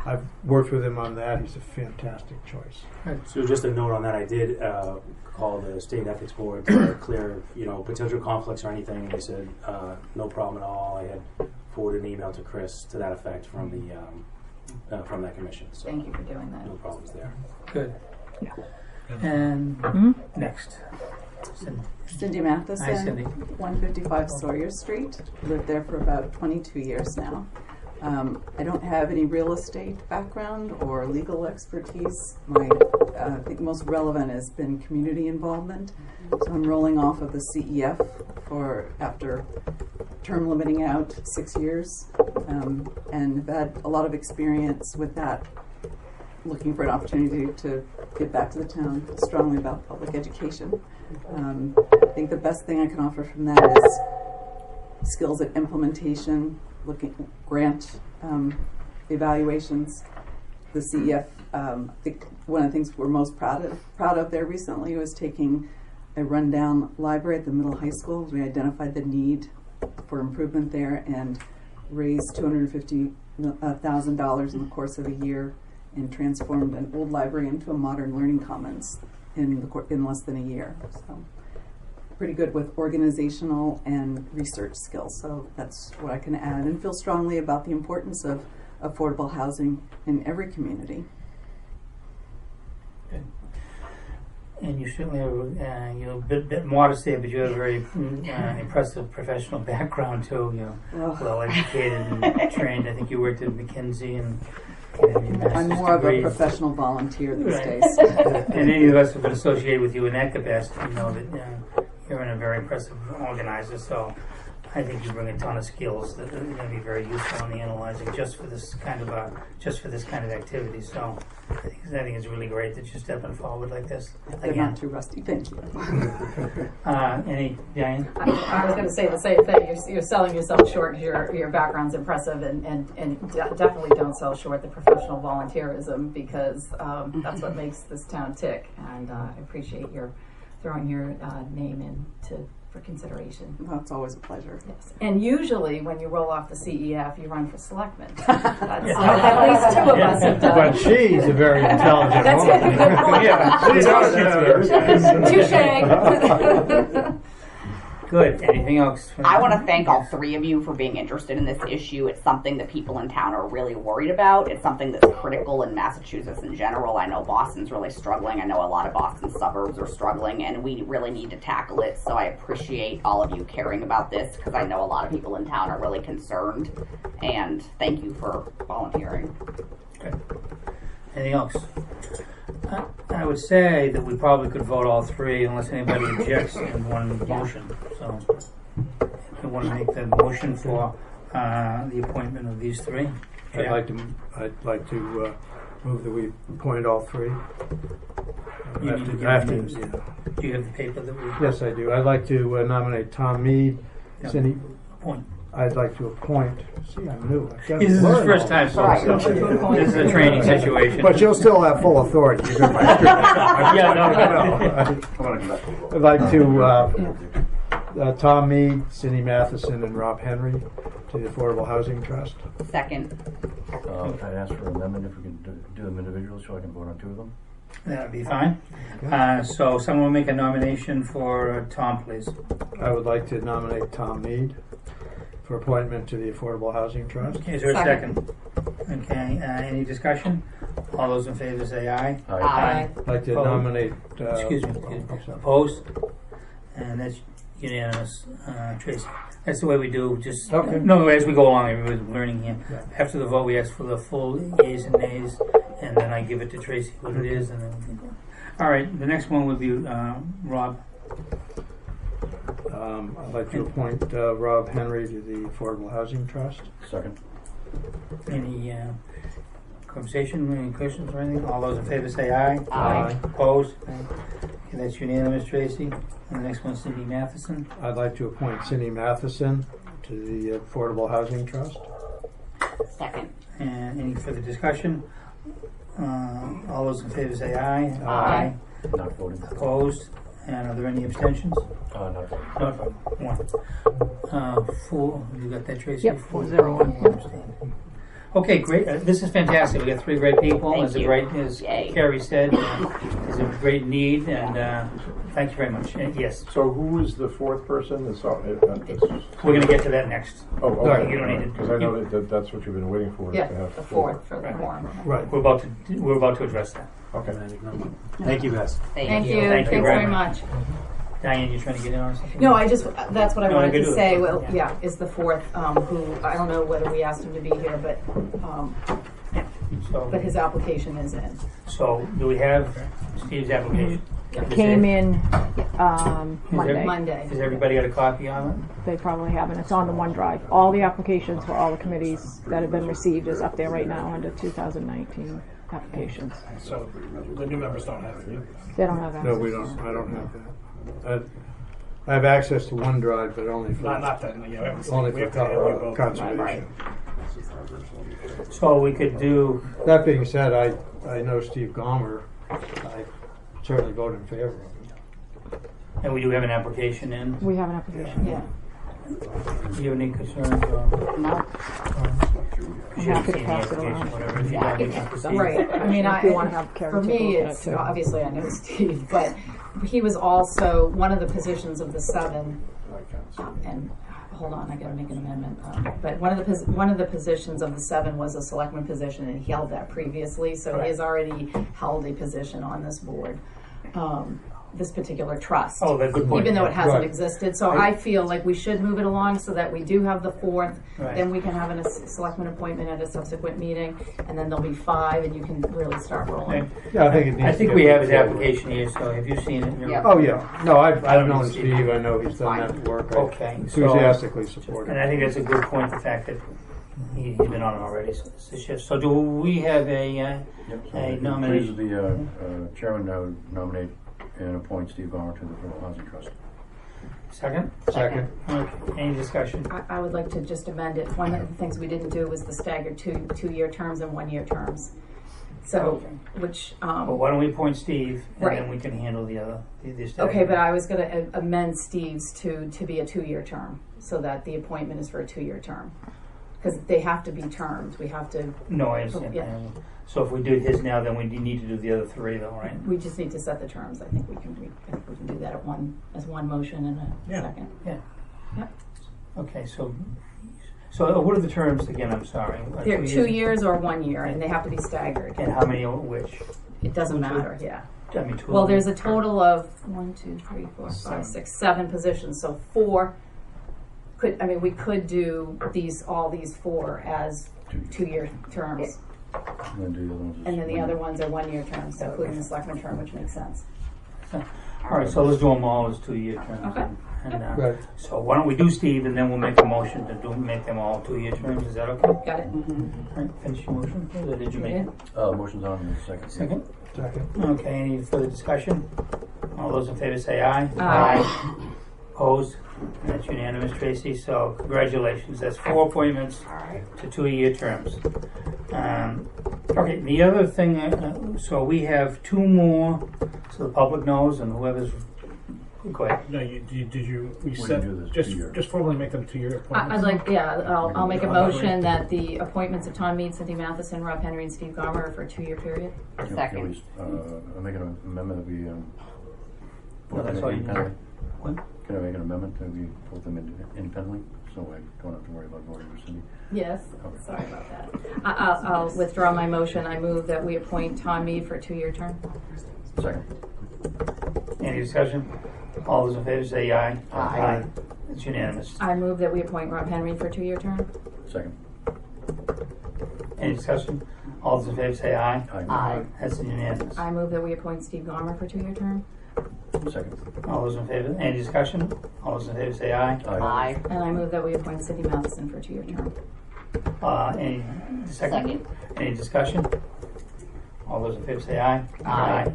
I've worked with him on that. He's a fantastic choice. So just a note on that, I did call the state ethics board to clear, potential conflicts or anything. They said no problem at all. I had forwarded an email to Chris to that effect from the from that commission. So Thank you for doing that. no problems there. Good. And next. Cindy Matheson, Hi, Cindy. 155 Sawyer Street. Lived there for about 22 years now. I don't have any real estate background or legal expertise. My I think most relevant has been community involvement. So I'm rolling off of the CEF after term limiting out 6 years, and have had a lot of experience with that. Looking for an opportunity to give back to the town strongly about public education. I think the best thing I can offer from that is skills at implementation, grant evaluations. The CEF, I think one of the things we're most proud of there recently was taking a rundown library at the middle high school. We identified the need for improvement there and raised $250,000 in the course of a year and transformed an old library into a modern learning commons in less than a year. So pretty good with organizational and research skills. So that's what I can add, and feel strongly about the importance of affordable housing in every community. Good. And you certainly have, you're a bit modest there, but you have a very impressive professional background too. Well educated and trained. I think you worked at McKinsey and I'm more of a professional volunteer these days. And any of us who have been associated with you in that capacity know that you're a very impressive organizer. So I think you bring a ton of skills that are going to be very useful in the analyzing just for this kind of activity. So I think it's really great that you're stepping forward like this. They're not too rusty. Thank you. Any Diane? I was going to say the same thing. You're selling yourself short. Your background's impressive, and definitely don't sell short the professional volunteerism, because that's what makes this town tick. And I appreciate your throwing your name in for consideration. Well, it's always a pleasure. Yes. And usually when you roll off the CEF, you run for selectman. That's at least two of us have done. But she's a very intelligent woman. Touche. Good. Anything else? I want to thank all three of you for being interested in this issue. It's something that people in town are really worried about. It's something that's critical in Massachusetts in general. I know Boston's really struggling. I know a lot of Boston suburbs are struggling, and we really need to tackle it. So I appreciate all of you caring about this, because I know a lot of people in town are really concerned. And thank you for volunteering. Okay. Anything else? I would say that we probably could vote all three unless anybody objects in one motion. So if you want to make the motion for the appointment of these three. I'd like to move that we appoint all three. Do you have the paper that we... Yes, I do. I'd like to nominate Tom Mead. Yep. Cindy. Appoint. I'd like to appoint. See, I'm new. This is his first time, folks. This is a training situation. But you'll still have full authority. You're going to I'd like to Tom Mead, Cindy Matheson, and Rob Henry to the Affordable Housing Trust. Second. I'd ask for an amendment if we could do them individually so I can vote on two of them. That would be fine. So someone will make a nomination for Tom, please. I would like to nominate Tom Mead for appointment to the Affordable Housing Trust. Okay, is there a second? Okay, any discussion? All those in favor say aye. Aye. I'd like to nominate... Excuse me. Opposed? And that's unanimous. Tracy. That's the way we do. Just no, as we go along, everybody's learning here. Yeah. After the vote, we ask for the full yeas and nays, and then I give it to Tracy what it is, and then we can go. All right, the next one would be Rob. I'd like to appoint Rob Henry to the Affordable Housing Trust. Second. Any conversation, any questions or anything? All those in favor say aye. Aye. Opposed? Okay, that's unanimous, Tracy. And the next one's Cindy Matheson. I'd like to appoint Cindy Matheson to the Affordable Housing Trust. Second. And any further discussion? All those in favor say aye. Aye. Not voting. Opposed? And are there any abstentions? Not voting. Not one. 4. You got that, Tracy? Yep, 4-0-1. Abstain. Okay, great. This is fantastic. We got 3 great people. Thank As you. as Yay. Carrie said, is a great need, and thank you very much. Yes, So who is the fourth person? we're going to get to that next. Oh, All right, okay. you don't need to. Because I know that's what you've been waiting for. Yeah, to have the fourth for the Right. quorum. Right. We're about to address that. Okay. Thank you, guys. Thank you. Thank you Thanks very very much. Diane, you trying to get in on something? No, that's what I No, wanted I could to do say. it. Well, Yeah. yeah, is the fourth, who, I don't know whether we asked him to be here, but his application is in. So do we have Steve's application? Came in Is Monday. Monday. Has everybody got a copy of it? They probably haven't. It's on the OneDrive. All the applications for all the committees that have been received is up there right now under 2019 applications. So the new members don't have it. They don't have access. No, we don't. I don't have that. I have access to OneDrive, but only for Not that. Yeah, we have to, only we have for to have you both. conservation. So we could do, That being said, I know Steve Gomer. I certainly vote in favor of him. and we do have an application in. We have an application. Yeah. Do you have any concerns or? No. I'm You haven't happy to seen the pass it application, around. whatever. If you don't, you can proceed. Right. I mean, If you want to have Carrie for take a me, look at it's it too. obviously I know Steve, but he was also one of the positions of the 7. And hold on, I got to make an amendment. But one of the positions of the 7 was a selectman position, and he held that previously. So he has already held a position on this board, this particular trust. Oh, that's a good point. Even though it hasn't Right. existed. So I feel like we should move it along so that we do have the 4th. Right. Then we can have a selectman appointment at a subsequent meeting, and then there'll be 5, and you can really start rolling. Yeah, I think it needs I to think get we have his forward. application here, so have you seen it? Yeah. Oh, yeah. No, I've don't known need Steve. I know he's done that work. I Okay. So, enthusiastically support and it. I think that's a good point, the fact that he's been on it already. So, this is just, so do we have a Yep, so Hey, if nomination. Please, the chairman, I would nominate and appoint Steve Gomer to the Affordable Housing Trust. second? Second. Okay. Any discussion? I would like to just amend it. One of the things we didn't do was the staggered two-year terms and 1-year terms. So, which, Well, why don't we appoint Steve, and Right. then we can handle the other, the okay, but I was going to amend Steve's to be a 2-year term, so that the appointment is for a 2-year term. Because they have to be termed. We have to, No, I understand. Yeah. So if we do his now, then we need to do the other 3 though, right? we just need to set the terms. I think we can do that at as one motion and a Yeah. second. Okay, so what are the terms again? I'm sorry. They're 2 years or 1 year, and they have to be staggered. And how many of which? It doesn't matter, yeah. I mean, 2 Well, of there's them. a total of 1, 2, 3, 4, 5, 6, 7 positions. So 4 we could do all these 4 as 2-year terms, And then do the other ones as and then the 1 other year. ones are 1-year terms, including the selectman term, which makes sense. All right, so let's do them all as 2-year terms. Okay. And, Right. so why don't we do Steve, and then we'll make a motion to make them all 2-year terms. Is that okay? Got it? All right, finish your motion, please, or did you make it? Motion's on in a second. Second? Second. Okay, any further discussion? All those in favor say aye. Aye. Opposed? That's unanimous, Tracy, so congratulations. That's 4 appointments to 2-year terms. Okay, the other thing, so we have 2 more, so the public knows, and whoever's, go ahead. No, did you? We We said can do this just 2-year. just formally make them 2-year appointments. I'd like, I'll make a Yeah. motion that the appointments of Tom Mead, Cynthia Matheson, Rob Henry, and Steve Gomer are for a 2-year period. Can Second. we, I'll make an amendment that we, No, vote that's them all you need. independently. What? Can I make an amendment that we vote them independently, so I don't have to worry about voting for Cindy? Yes, Okay. sorry about that. I'll withdraw my motion. I move that we appoint Tom Mead for a 2-year term. Second. Any discussion? All those in favor say aye. Aye. It's unanimous. I move that we appoint Rob Henry for a 2-year term. Second. Any discussion? All those in favor say aye. Aye. That's unanimous. I move that we appoint Steve Gomer for a 2-year term. Second. All those in favor? Any discussion? All those in favor say aye. Aye. And I move that we appoint Cindy Matheson for a 2-year term. Any second? Second. Any discussion? All those in favor say aye. Aye.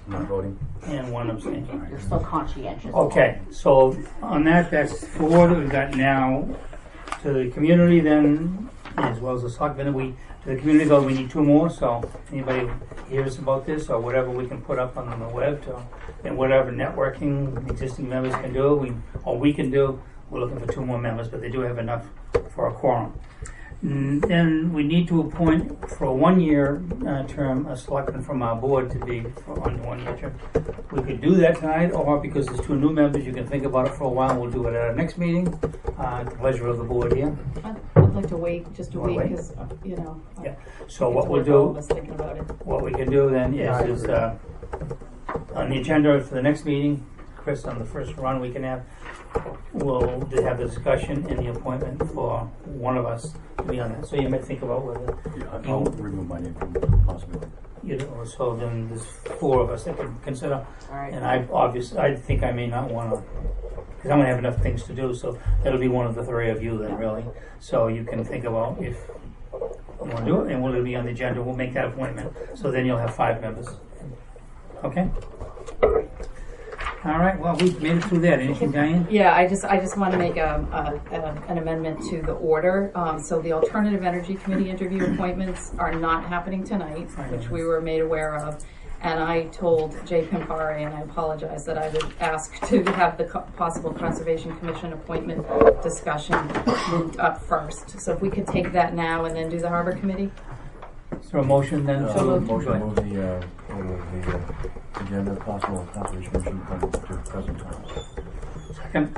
Not voting? And 1 abstain. You're so conscientious. Okay, so on that's 4 that we've got now. To the community then, as well as the selectmen, to the community though, we need 2 more, so anybody hears about this or whatever we can put up on the web and whatever networking existing members can do, we can do, we're looking for 2 more members, but they do have enough for a quorum. Then we need to appoint for a 1-year term a selectman from our board to be on the 1-year term. We could do that tonight, or because there's 2 new members, you can think about it for a while. We'll do it at our next meeting. At the pleasure of the board here. I'd like to wait just a You wanna week wait? because, you know. Yeah. So it's what we'll worth all of do, us thinking about it. what we can do then is on the agenda for the next meeting, Chris, on the first run we can have, we'll have the discussion and the appointment for one of us to be on that. So you may think about whether I'll remove my name from the possibility. you know, so then there's 4 of us that can consider. All right. And I think I may not want to, because I'm going to have enough things to do, so that'll be one of the 3 of you then, really. So you can think about if you want to do it, and will it be on the agenda? We'll make that appointment. So then you'll have 5 members. Okay? All right, well, we've made it through that. Anything, Diane? Yeah, I just want to make an amendment to the order. So the Alternative Energy Committee interview appointments are not happening tonight, which we were made aware of. And I told Jay Pimpare, and I apologize, that I would ask to have the possible Conservation Commission appointment discussion moved up first. So if we could take that now and then do the Harbor Committee? Is there a motion then? So moved. Motion to move the agenda possible conservation commission appointments to present times. Second.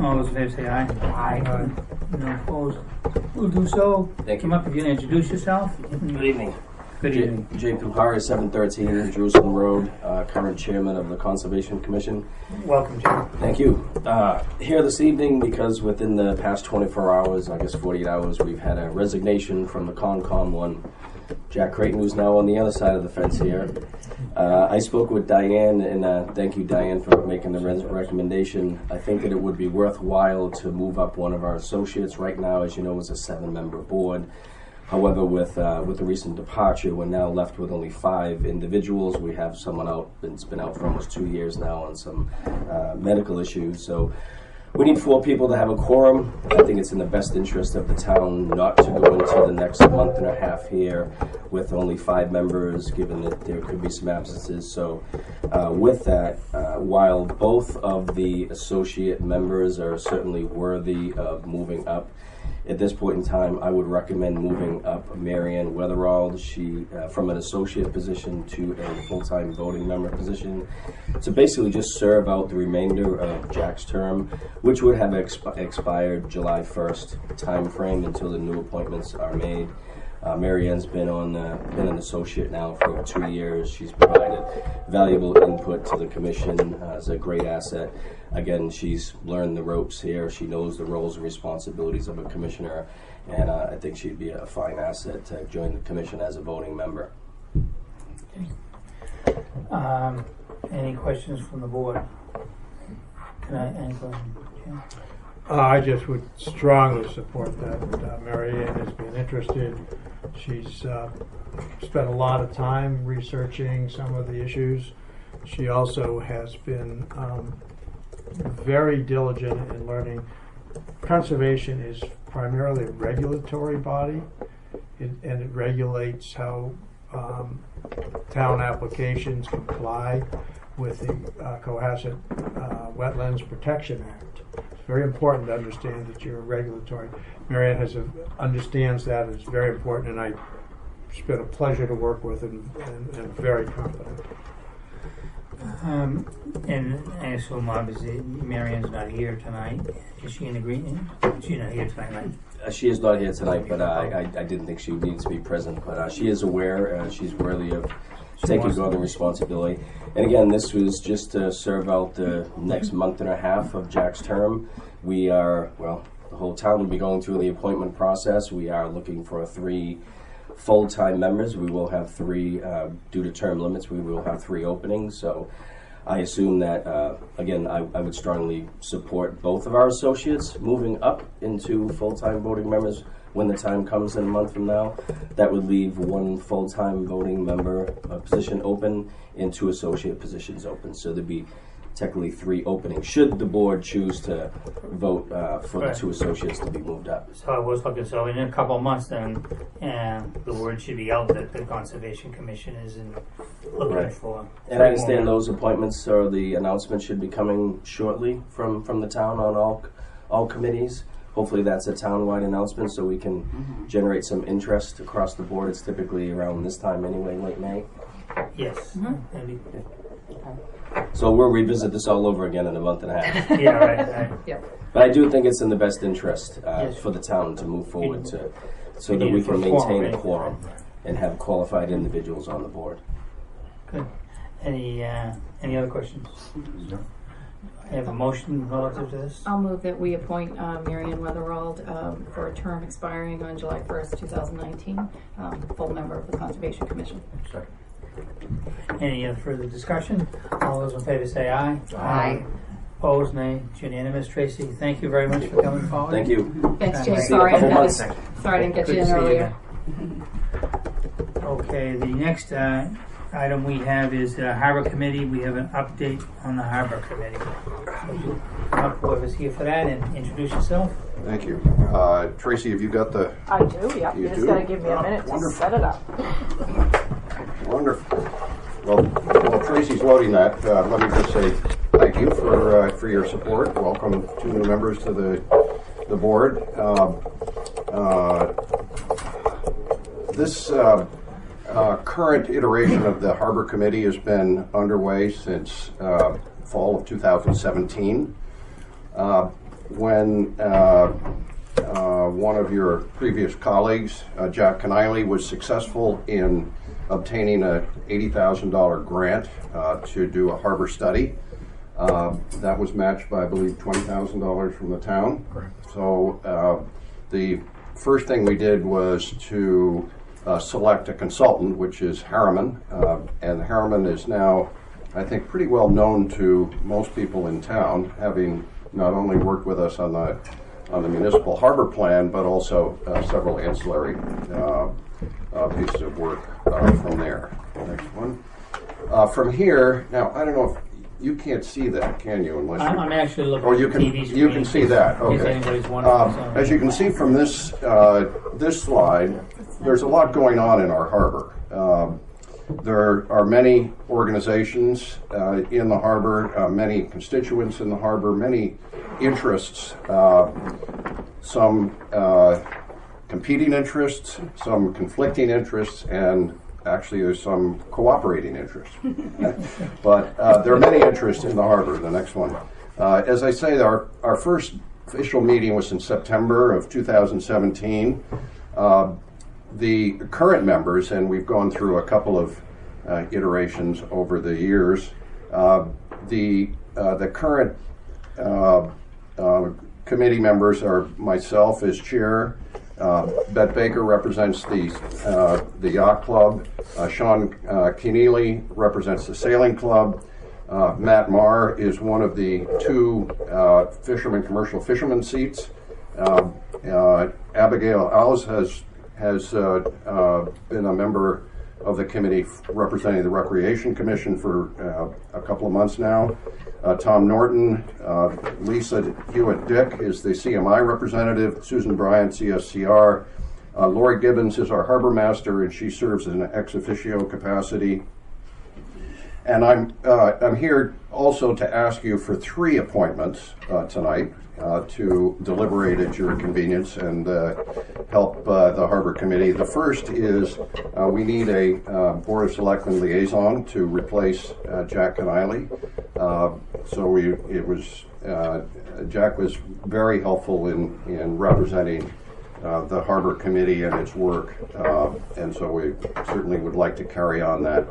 All those in favor say aye. Aye. No opposed. We'll do so. Thank Come you. up if you can introduce yourself. Good evening. Good evening. Jay Puhari, 713 Jerusalem Road, current chairman of the Conservation Commission. Welcome, Jim. Thank you. Here this evening because within the past 24 hours, I guess 48 hours, we've had a resignation from the Concom one. Jack Creighton, who's now on the other side of the fence here. I spoke with Diane, and thank you, Diane, for making the recommendation. I think that it would be worthwhile to move up one of our associates. Right now, as you know, is a 7-member board. However, with the recent departure, we're now left with only 5 individuals. We have someone out that's been out for almost 2 years now on some medical issues. So we need 4 people to have a quorum. I think it's in the best interest of the town not to go into the next month and a half here with only 5 members, given that there could be some absences. So with that, while both of the associate members are certainly worthy of moving up, at this point in time, I would recommend moving up Marianne Weatherald, she from an associate position to a full-time voting member position, to basically just serve out the remainder of Jack's term, which would have expired July 1st time frame until the new appointments are made. Marianne's been an associate now for 2 years. She's provided valuable input to the commission as a great asset. Again, she's learned the ropes here. She knows the roles and responsibilities of a commissioner, and I think she'd be a fine asset to join the commission as a voting member. Any questions from the board? Any questions? Yeah. I just would strongly support that. Marianne has been interested. She's spent a lot of time researching some of the issues. She also has been very diligent in learning. Conservation is primarily a regulatory body, and it regulates how town applications comply with the Cohasset Wetlands Protection Act. It's very important to understand that you're a regulatory. Marianne understands that. It's very important, and it's been a pleasure to work with and very confident. And I assume obviously Marion's not here tonight. Is she in agreement? She's not here tonight, right? She is not here tonight, but I didn't think she needed to be present. But she is aware. She's worthy of taking on the responsibility. And again, this was just to serve out the next month and a half of Jack's term. We are, well, the whole town will be going through the appointment process. We are looking for 3 full-time members. We will have 3, due to term limits, we will have 3 openings. So I assume that, again, I would strongly support both of our associates moving up into full-time voting members when the time comes in a month from now. That would leave 1 full-time voting member position open and 2 associate positions open. So there'd be technically 3 openings, should the board choose to vote for the 2 associates to be moved up. So I was looking, so in a couple of months then, the word should be out that the Conservation Commission is looking for. And I understand those appointments or the announcement should be coming shortly from the town on all committees. hopefully that's a town-wide announcement so we can generate some interest across the board. It's typically around this time anyway, late May. Yes. Maybe. So we'll revisit this all over again in a month and a half. Yeah, right. Yep. But I do think it's in the best interest Yes. for the town to move forward so We that need we it for can a quorum, maintain a right? quorum and have qualified individuals on the board. Good. Any other questions? No. I have a motion relative to this. I'll move that we appoint Marianne Weatherald for a term expiring on July 1st, 2019, full member of the Conservation Commission. Second. Any further discussion? All those in favor say aye. Aye. Opposed, nay. It's unanimous. Tracy, thank you very much for coming forward. Thank you. Thanks, See you Jay. in a Sorry, couple I months. didn't get Good you to in see you earlier. again. Okay, the next item we have is the Harbor Committee. We have an update on the Harbor Committee. So you come up, whoever's here for that, and introduce yourself. Thank you. Tracy, have you got the... I do, yeah. You You just do? gotta give me a minute to Wonderful. set it up. Wonderful. Well, Tracy's loading that. Let me just say thank you for your support. Welcome two new members to the board. This current iteration of the Harbor Committee has been underway since fall of 2017. When one of your previous colleagues, Jack Kennelly, was successful in obtaining a $80,000 grant to do a harbor study. That was matched by, I believe, $20,000 from the town. Correct. So the first thing we did was to select a consultant, which is Harriman, and Harriman is now, I think, pretty well known to most people in town, having not only worked with us on the municipal harbor plan, but also several ancillary pieces of work from there. Next one. From here, now I don't know if you can't see that, can you? Unless I'm actually looking or at you the can TV screen. you can see that. In case Okay. anybody's wondering. So- As you can see from this this slide, there's a lot going on in our harbor. There are many organizations in the harbor, many constituents in the harbor, many interests, some competing interests, some conflicting interests, and actually there's some cooperating interests. But there are many interests in the harbor. The next one. As I say, our first official meeting was in September of 2017. The current members, and we've gone through a couple of iterations over the years, the current committee members are myself as chair. Bette Baker represents the yacht club. Sean Keneally represents the sailing club. Matt Marr is one of the two commercial fisherman seats. Abigail Alves has been a member of the committee representing the Recreation Commission for a couple of months now. Tom Norton, Lisa Hewitt-Dick is the CMI representative, Susan Bryant, CSCR. Lori Gibbons is our harbor master, and she serves in an ex officio capacity. And I'm here also to ask you for 3 appointments tonight to deliberate at your convenience and help the Harbor Committee. The first is we need a Board of Selectmen liaison to replace Jack Kennelly. Jack was very helpful in representing the Harbor Committee and its work, and so we certainly would like to carry on that.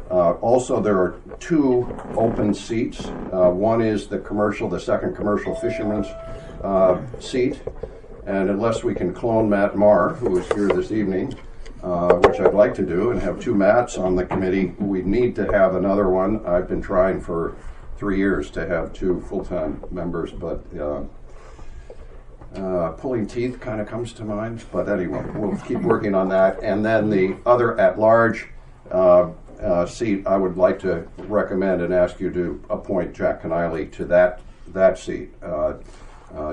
Also, there are 2 open seats. One is the second commercial fisherman's seat, and unless we can clone Matt Marr, who is here this evening, which I'd like to do, and have 2 Matts on the committee, we need to have another one. I've been trying for 3 years to have 2 full-time members, but pulling teeth kind of comes to mind. But anyway, we'll keep working on that. And then the other at-large seat, I would like to recommend and ask you to appoint Jack Kennelly to that seat.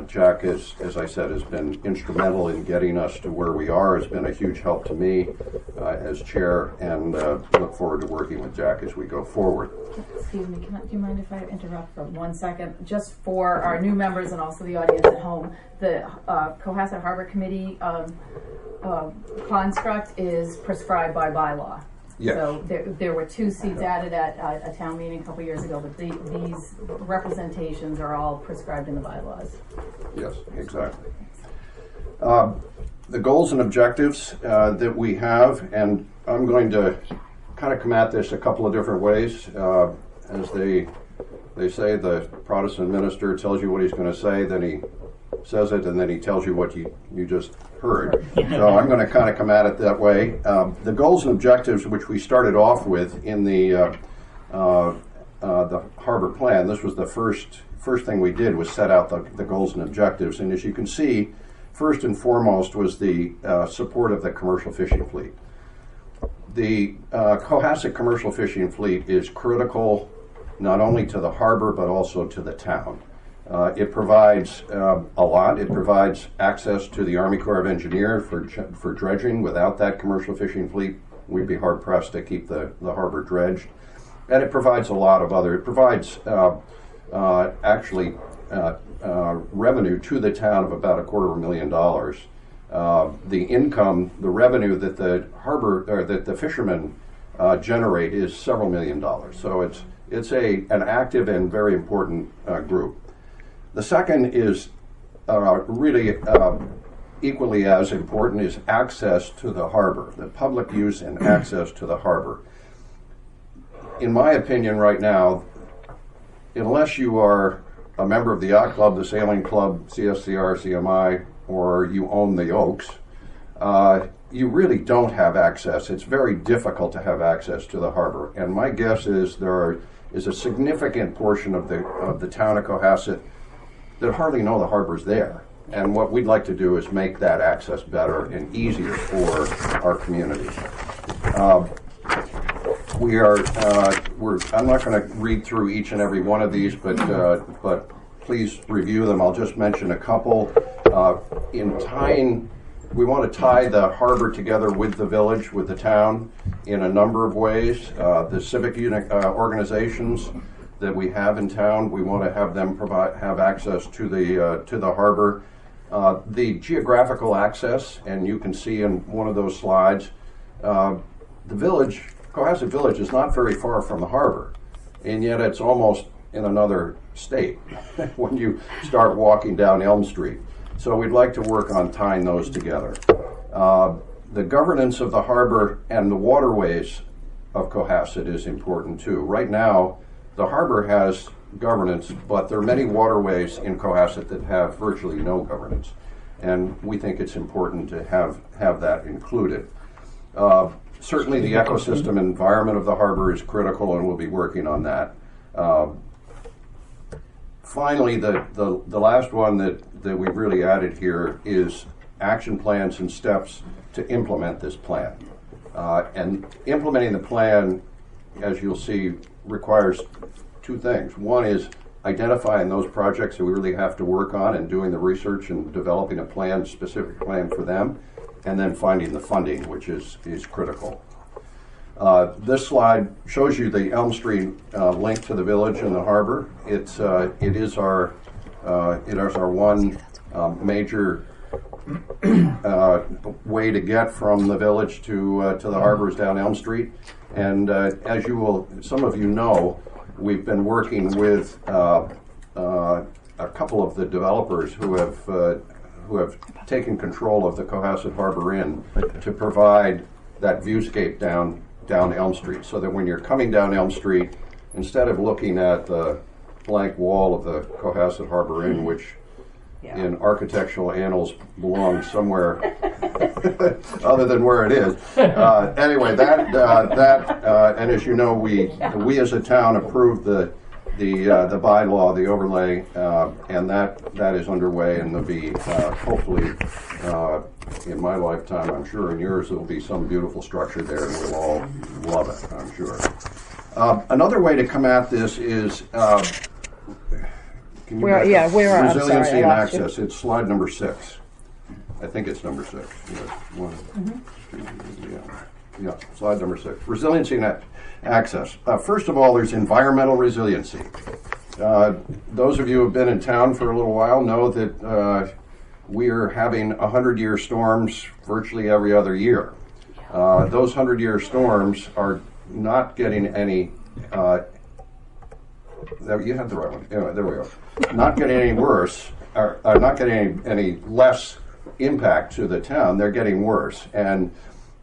Jack, as I said, has been instrumental in getting us to where we are. Has been a huge help to me as chair, and look forward to working with Jack as we go forward. Excuse me, do you mind if I interrupt for 1 second? Just for our new members and also the audience at home, the Cohasset Harbor Committee construct is prescribed by bylaw. Yes. So there were 2 seats added at a town meeting a couple years ago, but these representations are all prescribed in the bylaws. Yes, exactly. The goals and objectives that we have, and I'm going to kind of come at this a couple of different ways. As they say, the Protestant minister tells you what he's going to say, then he says it, and then he tells you what you just heard. So I'm going to kind of come at it that way. The goals and objectives, which we started off with in the harbor plan, this was the first thing we did, was set out the goals and objectives. And as you can see, first and foremost was the support of the commercial fishing fleet. The Cohasset commercial fishing fleet is critical not only to the harbor but also to the town. It provides a lot. It provides access to the Army Corps of Engineers for dredging. Without that commercial fishing fleet, we'd be hard pressed to keep the harbor dredged. And it provides a lot of other. It provides revenue to the town of about $250,000. The income, the revenue that the harbor or that the fishermen generate is several $1,000,000. So it's an active and very important group. The second is really equally as important, is access to the harbor, the public use and access to the harbor. In my opinion right now, unless you are a member of the yacht club, the sailing club, CSCR, CMI, or you own the Oaks, you really don't have access. It's very difficult to have access to the harbor. And my guess is there is a significant portion of the town of Cohasset that hardly know the harbor's there. And what we'd like to do is make that access better and easier for our community. I'm not going to read through each and every one of these, but please review them. I'll just mention a couple. We want to tie the harbor together with the village, with the town, in a number of ways. The civic organizations that we have in town, we want to have them have access to the harbor. The geographical access, and you can see in one of those slides, the village, Cohasset Village, is not very far from the harbor, and yet it's almost in another state when you start walking down Elm Street. So we'd like to work on tying those together. The governance of the harbor and the waterways of Cohasset is important too. Right now, the harbor has governance, but there are many waterways in Cohasset that have virtually no governance, and we think it's important to have that included. Certainly the ecosystem environment of the harbor is critical, and we'll be working on that. Finally, the last one that we've really added here is action plans and steps to implement this plan. And implementing the plan, as you'll see, requires 2 things. One is identifying those projects that we really have to work on and doing the research and developing a plan, specific plan for them, and then finding the funding, which is critical. This slide shows you the Elm Street link to the village and the harbor. It is our one major way to get from the village to the harbors down Elm Street. And as some of you know, we've been working with a couple of the developers who have taken control of the Cohasset Harbor Inn to provide that viewscape down Elm Street, so that when you're coming down Elm Street, instead of looking at the blank wall of the Cohasset Harbor Inn, which in architectural annals belongs somewhere other than where it is. Anyway, and as you know, we as a town approved the bylaw, the overlay, and that is underway, and there'll be hopefully in my lifetime, I'm sure in yours, there'll be some beautiful structure there, and we'll all love it, I'm sure. Another way to come at this is Can you Where, back yeah, up? where, I'm sorry, Resiliency I and lost you. access, it's slide number 6. I think it's number 6. Yes, one, yeah, slide number 6. Resiliency and access. First of all, there's environmental resiliency. Those of you who have been in town for a little while know that we are having 100-year storms virtually every other year. Those 100-year storms are not getting any. You had the right one. Anyway, there we go. Not getting any worse, or not getting any less impact to the town. They're getting worse, and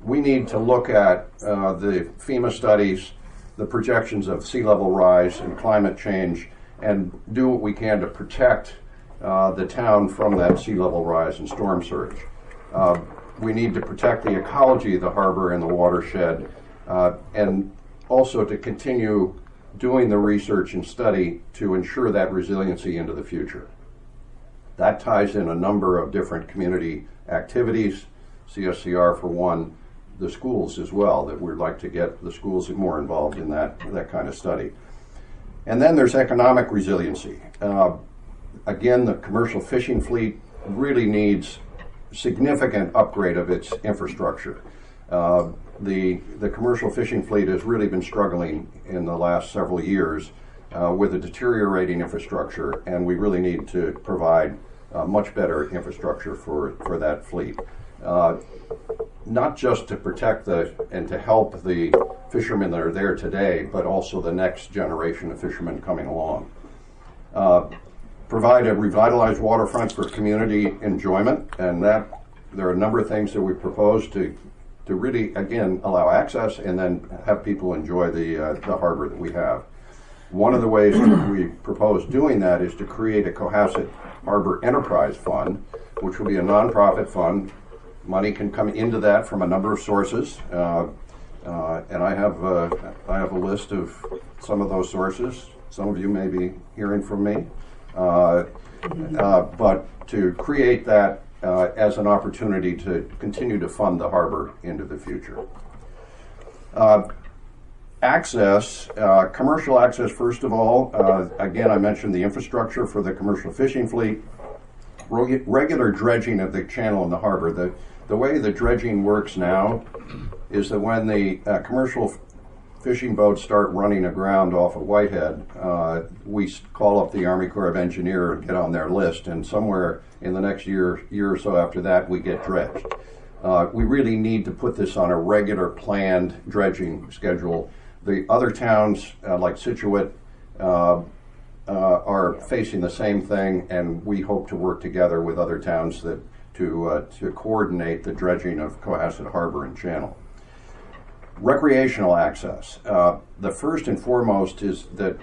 we need to look at the FEMA studies, the projections of sea level rise and climate change, and do what we can to protect the town from that sea level rise and storm surge. We need to protect the ecology of the harbor and the watershed, and also to continue doing the research and study to ensure that resiliency into the future. That ties in a number of different community activities, CSCR for one, the schools as well, that we'd like to get the schools more involved in that kind of study. And then there's economic resiliency. Again, the commercial fishing fleet really needs significant upgrade of its infrastructure. The commercial fishing fleet has really been struggling in the last several years with a deteriorating infrastructure, and we really need to provide much better infrastructure for that fleet. Not just to protect and to help the fishermen that are there today, but also the next generation of fishermen coming along. Provide a revitalized waterfront for community enjoyment, and that there are a number of things that we propose to really, again, allow access and then have people enjoy the harbor that we have. One of the ways that we propose doing that is to create a Cohasset Harbor Enterprise Fund, which will be a nonprofit fund. Money can come into that from a number of sources, and I have a list of some of those sources. Some of you may be hearing from me, but to create that as an opportunity to continue to fund the harbor into the future. Access, commercial access first of all. Again, I mentioned the infrastructure for the commercial fishing fleet. Regular dredging of the channel in the harbor. The way the dredging works now is that when the commercial fishing boats start running aground off of Whitehead, we call up the Army Corps of Engineers and get on their list, and somewhere in the next year or so after that, we get dredged. We really need to put this on a regular planned dredging schedule. The other towns, like Scituate, are facing the same thing, and we hope to work together with other towns to coordinate the dredging of Cohasset Harbor and Channel. Recreational access. The first and foremost is that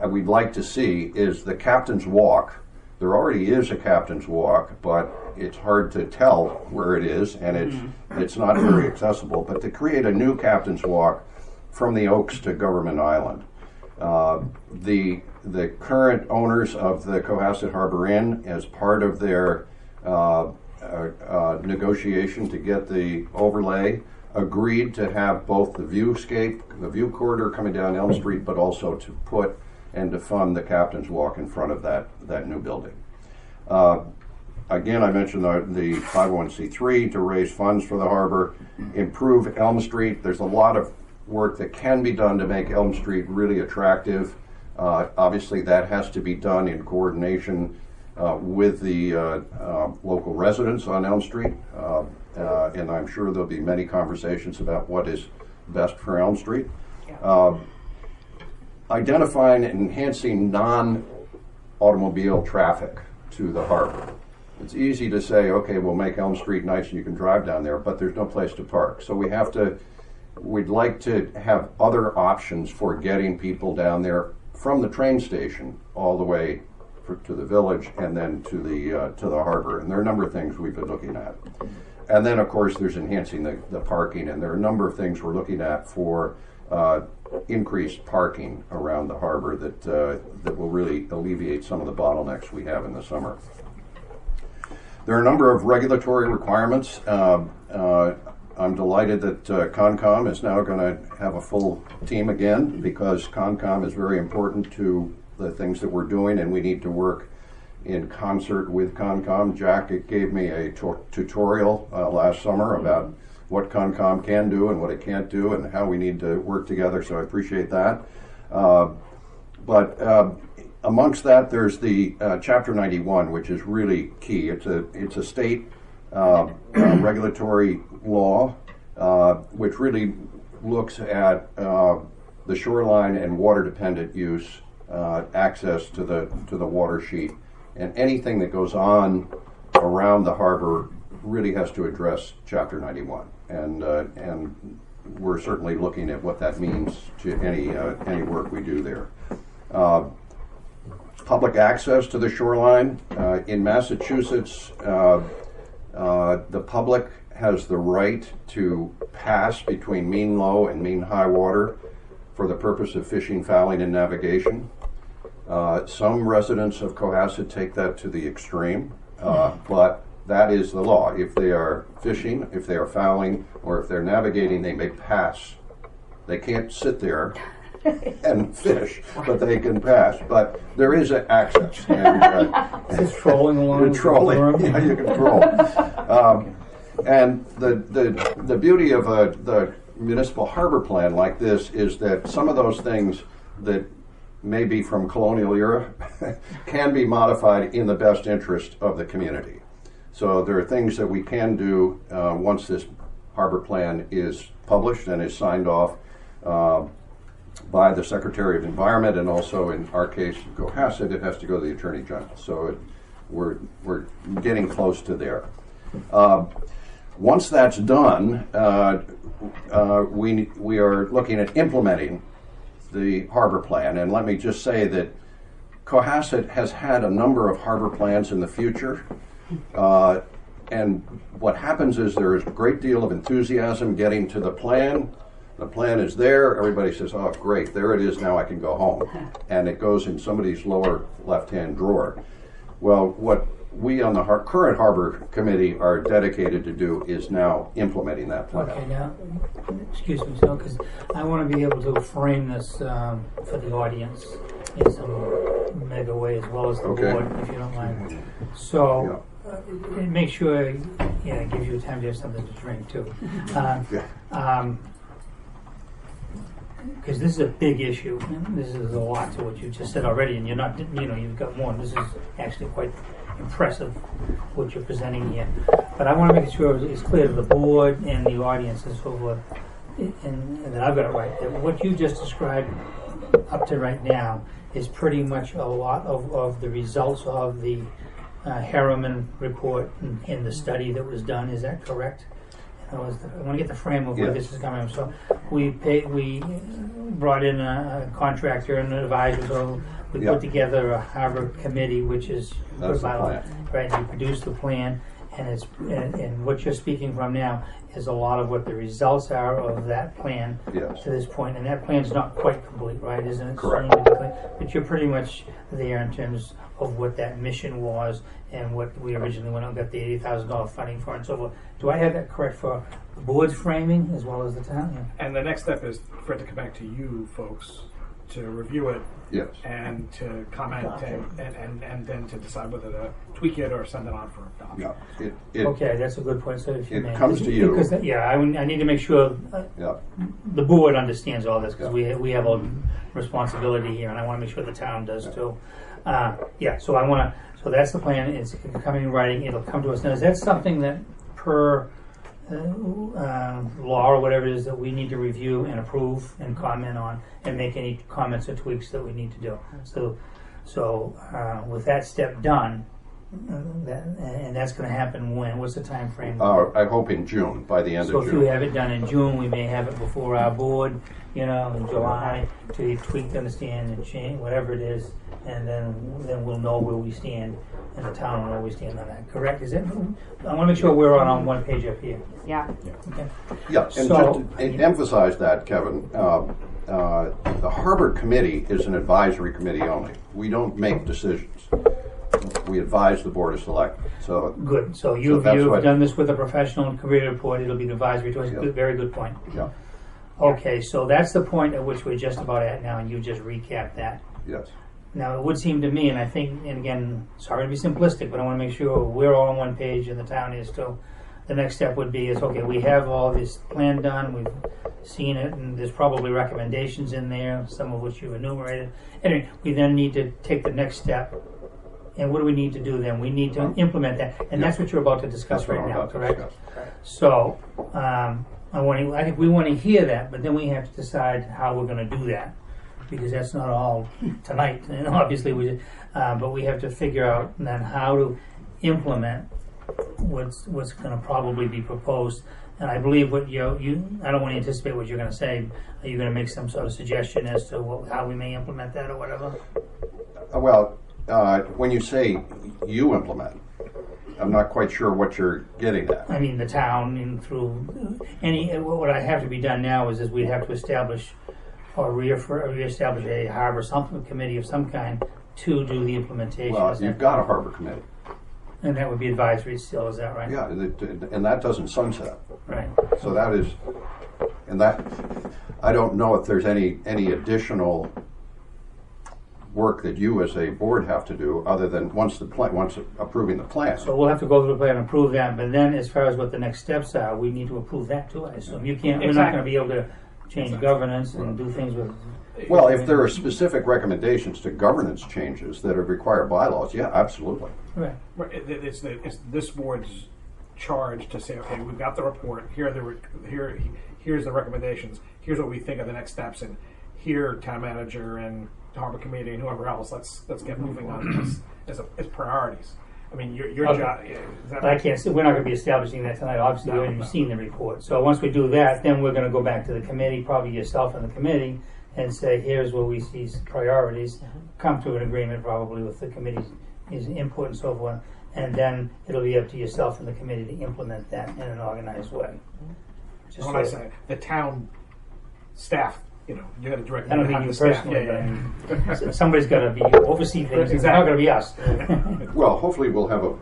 we'd like to see is the Captain's Walk. There already is a Captain's Walk, but it's hard to tell where it is, and it's not very accessible. But to create a new Captain's Walk from the Oaks to Government Island. The current owners of the Cohasset Harbor Inn, as part of their negotiation to get the overlay, agreed to have both the view corridor coming down Elm Street, but also to put and to fund the Captain's Walk in front of that new building. Again, I mentioned the 501c3 to raise funds for the harbor, improve Elm Street. There's a lot of work that can be done to make Elm Street really attractive. Obviously, that has to be done in coordination with the local residents on Elm Street, and I'm sure there'll be many conversations about what is best for Elm Street. Identifying and enhancing non-automobile traffic to the harbor. It's easy to say, okay, we'll make Elm Street nice and you can drive down there, but there's no place to park. So we'd like to have other options for getting people down there from the train station all the way to the village and then to the harbor. And there are a number of things we've been looking at. And then, of course, there's enhancing the parking, and there are a number of things we're looking at for increased parking around the harbor that will really alleviate some of the bottlenecks we have in the summer. There are a number of regulatory requirements. I'm delighted that CONCOM is now going to have a full team again, because CONCOM is very important to the things that we're doing, and we need to work in concert with Concom. Jack gave me a tutorial last summer about what Concom can do and what it can't do and how we need to work together, so I appreciate that. But amongst that, there's the Chapter 91, which is really key. It's a state regulatory law which really looks at the shoreline and water-dependent use, access to the water sheet, and anything that goes on around the harbor really has to address Chapter 91, and we're certainly looking at what that means to any work we do there. Public access to the shoreline in Massachusetts, the public has the right to pass between mean low and mean high water for the purpose of fishing, fouling, and navigation. Some residents of Cohasset take that to the extreme, but that is the law. If they are fishing, if they are fouling, or if they're navigating, they may pass. They can't sit there and fish, but they can pass. But there is access. And, Just trolling along. You're trolling. Yeah, you can troll. And the beauty of the municipal harbor plan like this is that some of those things that may be from colonial era can be modified in the best interest of the community. So there are things that we can do once this harbor plan is published and is signed off by the Secretary of Environment, and also in our case, Cohasset, it has to go to the Attorney General. So we're getting close to there. Once that's done, we are looking at implementing the harbor plan. And let me just say that Cohasset has had a number of harbor plans in the future. And what happens is there is a great deal of enthusiasm getting to the plan. The plan is there. Everybody says, oh, great, there it is. Now I can go home. And it goes in somebody's lower left-hand drawer. Well, what we on the current Harbor Committee are dedicated to do is now implementing that plan. Okay, now, excuse me, so, because I want to be able to frame this for the audience in some mega way as well as the board, if you don't mind. So, and make sure, it gives you time to have something to drink too. Because this is a big issue. This is a lot to what you just said already, and you're not, you've got more. This is actually quite impressive what you're presenting here. But I want to make sure it's clear to the board and the audience and so forth, and that I've got it right, that what you just described up to right now is pretty much a lot of the results of the Harriman report and the study that was done. Is that correct? I want to get the frame of where this is coming from. So we brought in a contractor and an advisor. So we put together a harbor committee, which is that's the plan. Right. You produce the plan, and and what you're speaking from now is a lot of what the results are of that plan to this point. And that plan's not quite complete, right? Isn't it? Correct. But you're pretty much there in terms of what that mission was and what we originally went out and got the $80,000 funding for and so forth. Do I have that correct for the board's framing as well as the town? Yeah. And the next step is for it to come back to you folks to review it and to comment and then to decide whether to tweak it or send it on for adoption. Yeah. Okay, that's a good point. So if it comes to you. Because, I need to make sure the board understands all this because we have a responsibility here, and I want to make sure the town does too. So I want to. So that's the plan. It's coming in writing. It'll come to us. Now, is that something that per law or whatever it is that we need to review and approve and comment on and make any comments or tweaks that we need to do? So with that step done, and that's going to happen when? What's the time frame? I hope in June, by the end of June. So if you have it done in June, we may have it before our board, in July, to tweak, understand, and change, whatever it is, and then we'll know where we stand, and the town will know where we stand on that. Correct? Is it? I want to make sure we're on one page up here. Yeah. Okay. Yeah, and so, just to emphasize that, Kevin, the Harbor Committee is an advisory committee only. We don't make decisions. We advise the Board of Selectmen. So good. So you've done this with a professional and career report. It'll be an advisory to us. Very good point. Yeah. Okay, so that's the point at which we're just about at now, and you just recapped that. Yes. Now, it would seem to me, and I think, and again, sorry to be simplistic, but I want to make sure we're all on one page and the town is too. The next step would be is, okay, we have all this plan done, we've seen it, and there's probably recommendations in there, some of which you've enumerated. Anyway, we then need to take the next step. And what do we need to do then? We need to implement that. And that's what you're about to discuss right now, correct? So, I think we want to hear that, but then we have to decide how we're going to do that. Because that's not all tonight, and obviously but we have to figure out then how to implement what's going to probably be proposed. And I believe what I don't want to anticipate what you're going to say. Are you going to make some sort of suggestion as to how we may implement that or whatever? Well, when you say you implement, I'm not quite sure what you're getting at. I mean, the town and through what I have to be done now is we have to establish or reestablish a harbor committee of some kind to do the implementation. Well, you've got a harbor committee. And that would be advisory still, is that right? Yeah, and that doesn't sunset. Right. So that is, and that, I don't know if there's any additional work that you as a board have to do other than once approving the plan. So we'll have to go through the plan and approve that, but then as far as what the next steps are, we need to approve that too, I assume. We're not going to be able to change governance and do things with... Well, if there are specific recommendations to governance changes that require bylaws, yeah, absolutely. Right. It's this board's charge to say, okay, we've got the report. Here's the recommendations. Here's what we think are the next steps, and here, town manager and harbor committee and whoever else, let's get moving on this as priorities. I mean, your job. But I can't. We're not going to be establishing that tonight. Obviously, we haven't even seen the report. So once we do that, then we're going to go back to the committee, probably yourself and the committee, and say, here's where we see priorities. Come to an agreement, probably with the committee's input and so forth, and then it'll be up to yourself and the committee to implement that in an organized way. When I say the town staff, you're going to direct. I don't mean you personally, but I mean, somebody's got to be oversee things. Exactly. It's not going to be us. Well, hopefully we'll have a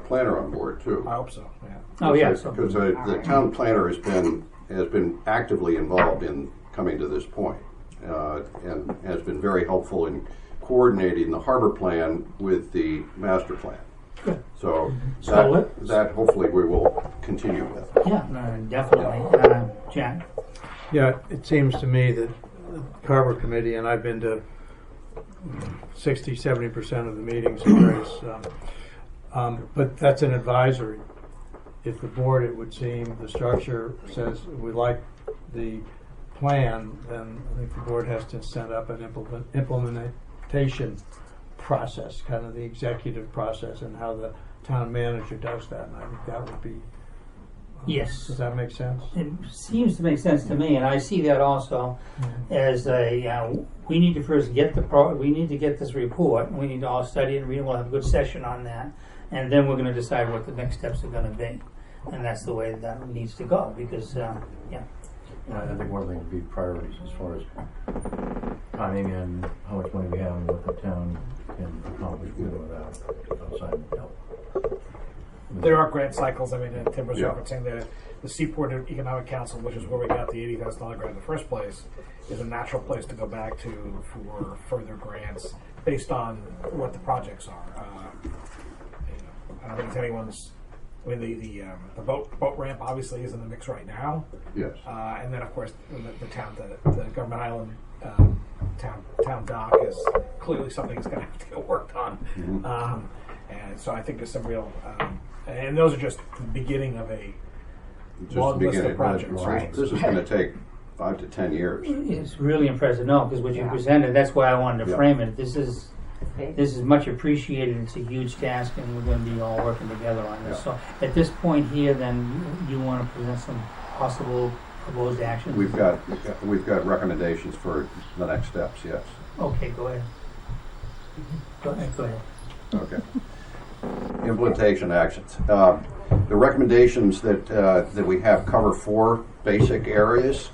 planner on board too. I hope so. Yeah. Oh yeah. Because the town planner has been actively involved in coming to this point, and has been very helpful in coordinating the harbor plan with the master plan. Good. So that hopefully we will continue with. Yeah, no, definitely. Jack. Yeah, it seems to me that the harbor committee, and I've been to 60-70% of the meetings in various, but that's an advisory. If the board, it would seem, the structure says we like the plan, then I think the board has to set up an implementation process, kind of the executive process, and how the town manager does that. And I think that would be. Yes. Does that make sense? It seems to make sense to me, and I see that also as we need to first get we need to get this report. We need to all study it and read it. We'll have a good session on that, and then we're going to decide what the next steps are going to be, and that's the way that needs to go. Because I think one thing would be priorities as far as timing and how much money we have and what the town can accomplish without outside help. There are grant cycles. I mean, Tim was referencing the Seaport Economic Council, which is where we got the $80,000 grant in the first place, is a natural place to go back to for further grants based on what the projects are. I don't think it's anyone's. I mean, the boat ramp obviously is in the mix right now. Yes. And then of course the Government Island town dock is clearly something that's going to have to get worked on. Mm-hmm. And so I think there's some real. And those are just the beginning of a long list of projects. Right. This is going to take 5 to 10 years. It's really impressive. No, because what you presented, that's why I wanted to frame it. This is much appreciated. It's a huge task, and we're going to be all working together on this. So at this point here, then you want to present some possible proposed actions. We've got recommendations for the next steps. Yes. Okay, go ahead. Go ahead. Okay. Implementation actions. The recommendations that we have cover 4 basic areas.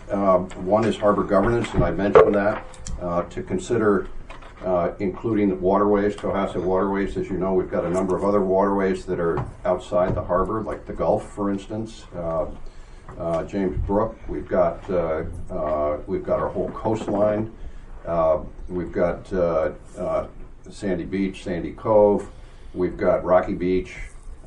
One is harbor governance, and I mentioned that. To consider including the waterways, Cohasset waterways. As you know, we've got a number of other waterways that are outside the harbor, like the Gulf, for instance. James Brook. We've got our whole coastline. We've got Sandy Beach, Sandy Cove. We've got Rocky Beach.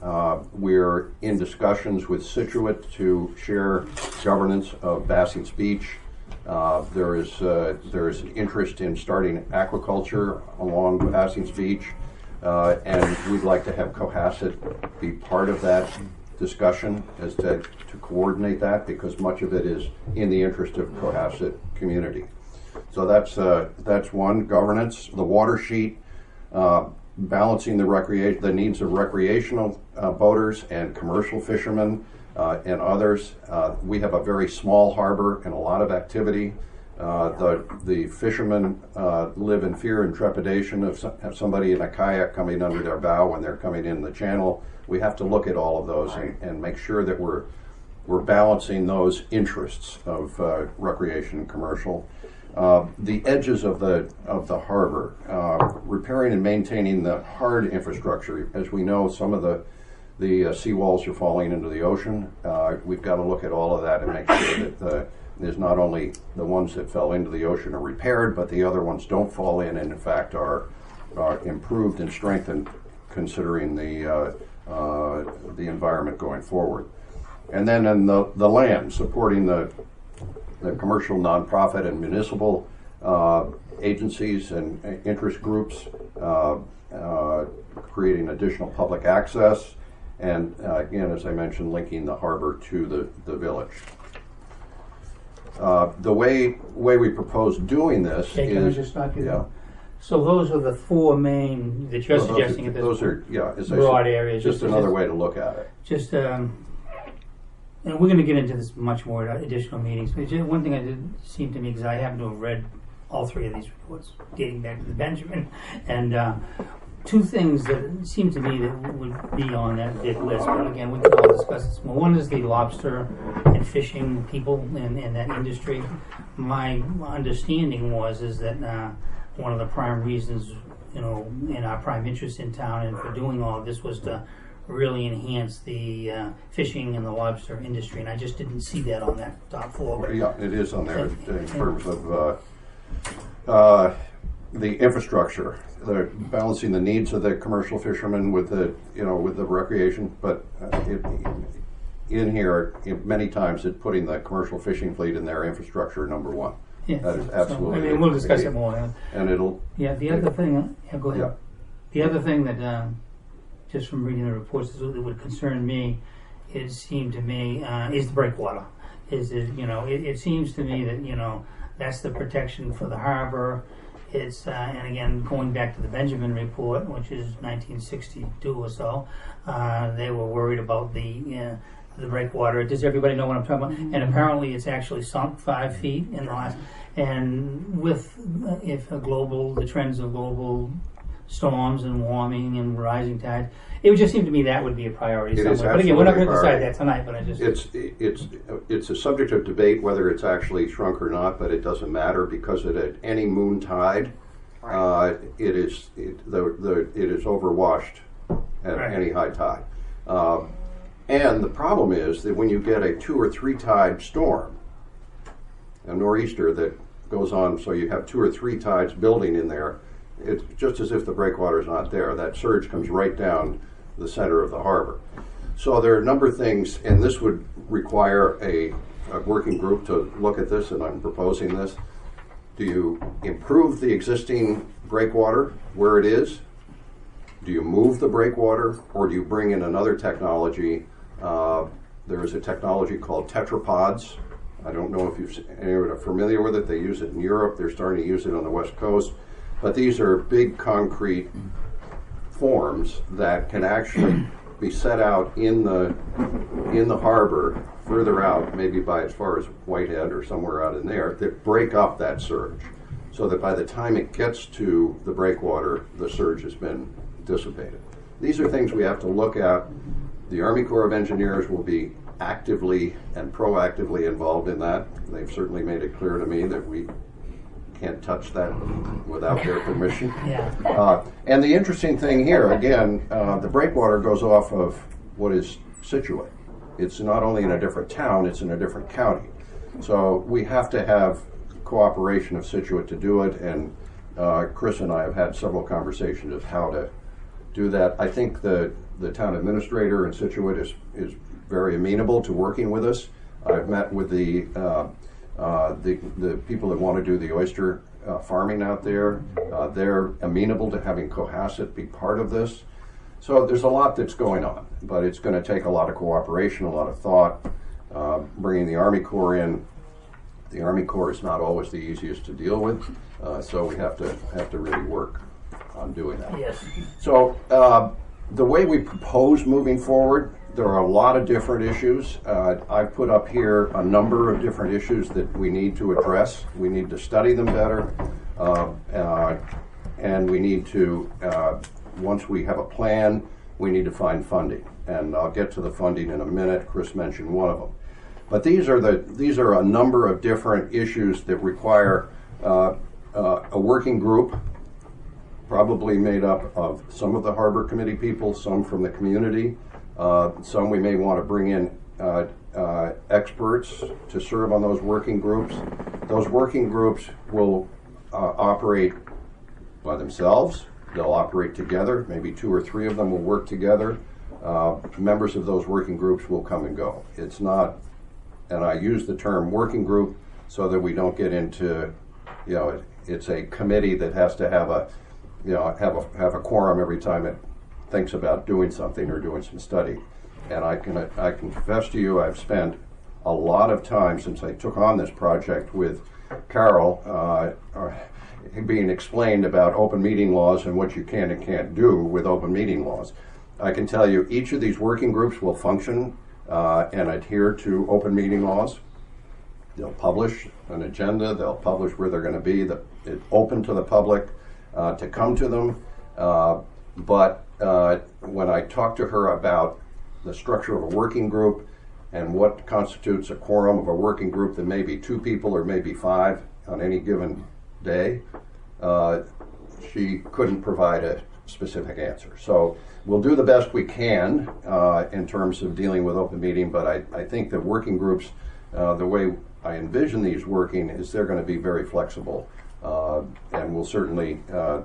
We're in discussions with Situate to share governance of Bassett's Beach. There is interest in starting aquaculture along Bassett's Beach, and we'd like to have Cohasset be part of that discussion as to coordinate that, because much of it is in the interest of Cohasset community. So that's one. Governance, the water sheet, balancing the needs of recreational boaters and commercial fishermen and others. We have a very small harbor and a lot of activity. The fishermen live in fear and trepidation of somebody in a kayak coming under their bow when they're coming in the channel. We have to look at all of those and make sure that we're balancing those interests of recreation and commercial. The edges of the harbor, repairing and maintaining the hard infrastructure. As we know, some of the seawalls are falling into the ocean. We've got to look at all of that and make sure that there's not only the ones that fell into the ocean are repaired, but the other ones don't fall in and in fact are improved and strengthened, considering the environment going forward. And then in the land, supporting the commercial, nonprofit, and municipal agencies and interest groups, creating additional public access, and again, as I mentioned, linking the harbor to the village. The way we propose doing this is... Can I just stop you? Yeah. So those are the four main that you're suggesting at this those point. are, yeah, as I broad said, areas. just another way to look at it. Just, and we're going to get into this much more at additional meetings, but just one thing I did seem to me, because I happen to have read all three of these reports dating back to the Benjamin, and two things that seem to me that would be on that big list, but again, we can all discuss this more. One is the lobster and fishing people in that industry. My understanding is that one of the prime reasons, in our prime interest in town and for doing all of this was to really enhance the fishing and the lobster industry, and I just didn't see that on that top floor. Yeah, it is on there in terms of the infrastructure, the balancing the needs of the commercial fishermen with the recreation, but in here many times it's putting the commercial fishing fleet in their infrastructure number one. Yeah, that is absolutely. So, we'll discuss it more. And it'll. Yeah, the other thing. Go ahead. Yeah. The other thing that, just from reading the reports, that would concern me, is the breakwater. It seems to me that that's the protection for the harbor. It's and again, going back to the Benjamin report, which is 1962 or so, they were worried about the breakwater. Does everybody know what I'm talking about? Mm-hmm. And apparently, it's actually sunk 5 feet in the last. And with the trends of global storms and warming and rising tides, it would just seem to me that would be a priority somewhere. But again, we're not going to decide that tonight. But it's a subject of debate whether it's actually shrunk or not. But it doesn't matter, because at any moon tide, it is overwashed at any high tide. And the problem is that when you get a 2 or 3 tide storm, a nor'easter that goes on, so you have 2 or 3 tides building in there, it's just as if the breakwater is not there. That surge comes right down the center of the harbor. So there are a number of things, and this would require a working group to look at this, and I'm proposing this. Do you improve the existing breakwater where it is? Do you move the breakwater, or do you bring in another technology? There is a technology called tetrapods. I don't know if anyone are familiar with it. They use it in Europe. They're starting to use it on the West Coast. But these are big concrete forms that can actually be set out in the harbor, further out, maybe by as far as Whitehead or somewhere out in there, that break up that surge, so that by the time it gets to the breakwater, the surge has been dissipated. These are things we have to look at. The Army Corps of Engineers will be actively and proactively involved in that. They've certainly made it clear to me that we can't touch that without their permission. Yeah. And the interesting thing here, again, the breakwater goes off of what is Situate. It's not only in a different town, it's in a different county. So we have to have cooperation of Situate to do it, and Chris and I have had several conversations of how to do that. I think the town administrator in Situate is very amenable to working with us. I've met with the people that want to do the oyster farming out there. They're amenable to having Cohasset be part of this. So there's a lot that's going on, but it's going to take a lot of cooperation, a lot of thought. Bringing the Army Corps in, the Army Corps is not always the easiest to deal with, so we have to really work on doing that. Yes. So the way we propose moving forward, there are a lot of different issues. I've put up here a number of different issues that we need to address. We need to study them better, and we need to, once we have a plan, we need to find funding. And I'll get to the funding in a minute. Chris mentioned one of them. But these are a number of different issues that require a working group, probably made up of some of the Harbor Committee people, some from the community, some we may want to bring in experts to serve on those working groups. Those working groups will operate by themselves. They'll operate together. Maybe 2 or 3 of them will work together. Members of those working groups will come and go. It's not, and I use the term working group so that we don't get into, it's a committee that has to have a quorum every time it thinks about doing something or doing some study. And I confess to you, I've spent a lot of time since I took on this project with Carol, being explained about open meeting laws and what you can and can't do with open meeting laws. I can tell you each of these working groups will function and adhere to open meeting laws. They'll publish an agenda, they'll publish where they're going to be, it's open to the public to come to them. But when I talked to her about the structure of a working group and what constitutes a quorum of a working group, that may be 2 people or maybe 5 on any given day, she couldn't provide a specific answer. So we'll do the best we can in terms of dealing with open meeting, but I think that working groups, the way I envision these working, is they're going to be very flexible, and will certainly,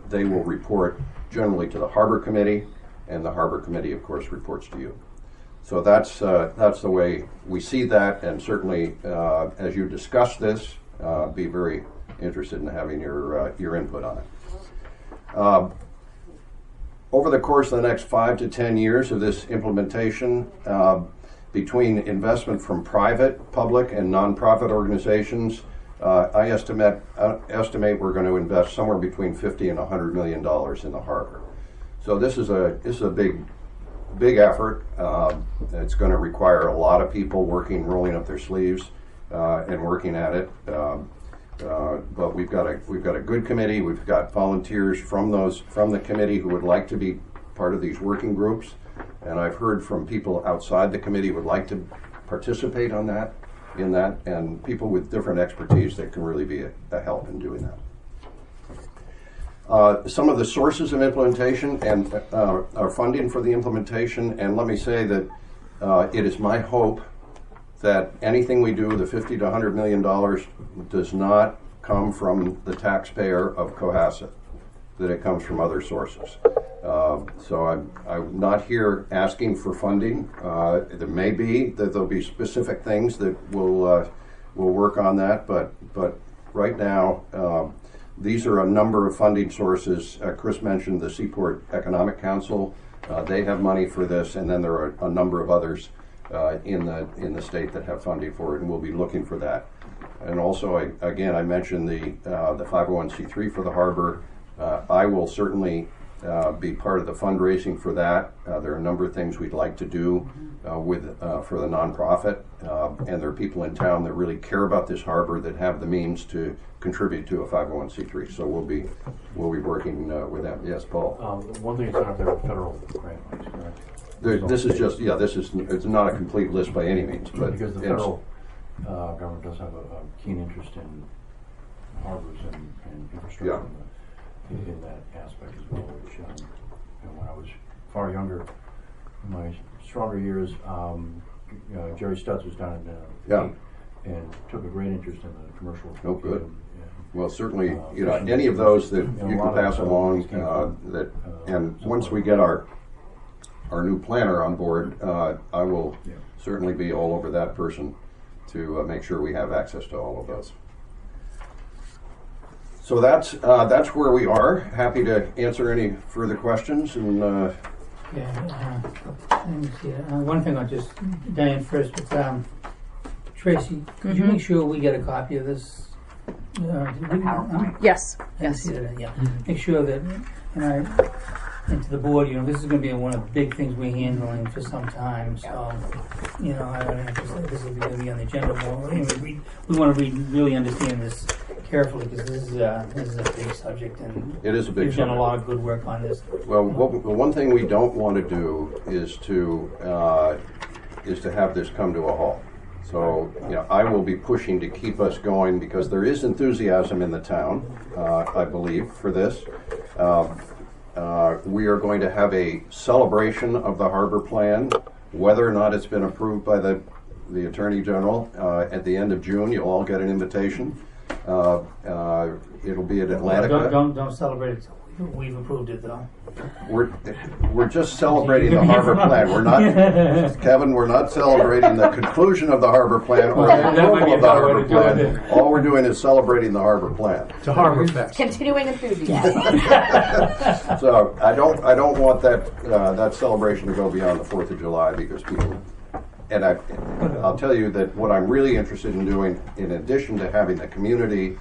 they will report generally to the Harbor Committee, and the Harbor Committee, of course, reports to you. So that's the way we see that, and certainly as you discuss this, be very interested in having your input on it. Over the course of the next 5 to 10 years of this implementation, between investment from private, public, and nonprofit organizations, I estimate we're going to invest somewhere between $50 and $100 million in the harbor. So this is a big effort. It's going to require a lot of people rolling up their sleeves and working at it. But we've got a good committee. We've got volunteers from the committee who would like to be part of these working groups, and I've heard from people outside the committee who would like to participate in that, and people with different expertise that can really be a help in doing that. Some of the sources of implementation and our funding for the implementation, and let me say that it is my hope that anything we do, the $50 to $100 million, does not come from the taxpayer of Cohasset, that it comes from other sources. So I'm not here asking for funding. There may be that there'll be specific things that we'll work on that, but right now these are a number of funding sources. Chris mentioned the Seaport Economic Council. They have money for this, and then there are a number of others in the state that have funding for it, and we'll be looking for that. And also, I mentioned the 501c3 for the harbor. I will certainly be part of the fundraising for that. There are a number of things we'd like to do for the nonprofit, and there are people in town that really care about this harbor that have the means to contribute to a 501c3. So we'll be working with them. Yes, Paul. One thing is not there are federal grant funds, correct? It's not a complete list by any means, but because the federal government does have a keen interest in harbors and infrastructure in that aspect as well. Which, when I was far younger, in my stronger years, Jerry Stutz was down in and took a great interest in the commercial. Oh, good. Well, certainly, any of those that you can pass along, and once we get our new planner on board, I will certainly be all over that person to make sure we have access to all of those. So that's where we are. Happy to answer any further questions. And let me see. One thing I'll just, Diane first, but Tracy, could you make sure we get a copy of this? Yes. Yes. Yeah. Make sure that, and to the board, this is going to be one of the big things we're handling for some time. So, I don't have to say this will be going to be on the agenda more. Anyway, we want to really understand this carefully because this is a big subject, and it is a big you've done a lot of good work on this. Well, one thing we don't want to do is to have this come to a halt. So, I will be pushing to keep us going because there is enthusiasm in the town, I believe, for this. We are going to have a celebration of the harbor plan, whether or not it's been approved by the Attorney General. At the end of June, you'll all get an invitation. It'll be at Atlantica. Don't celebrate it. We've approved it, though. We're just celebrating the harbor plan. We're not, Kevin. We're not celebrating the conclusion of the harbor plan or the approval of the harbor plan. All we're doing is celebrating the harbor plan. To Harbor Fest. Continuing enthusiasm. So I don't want that celebration to go beyond the 4th of July because people. And I'll tell you that what I'm really interested in doing, in addition to having the community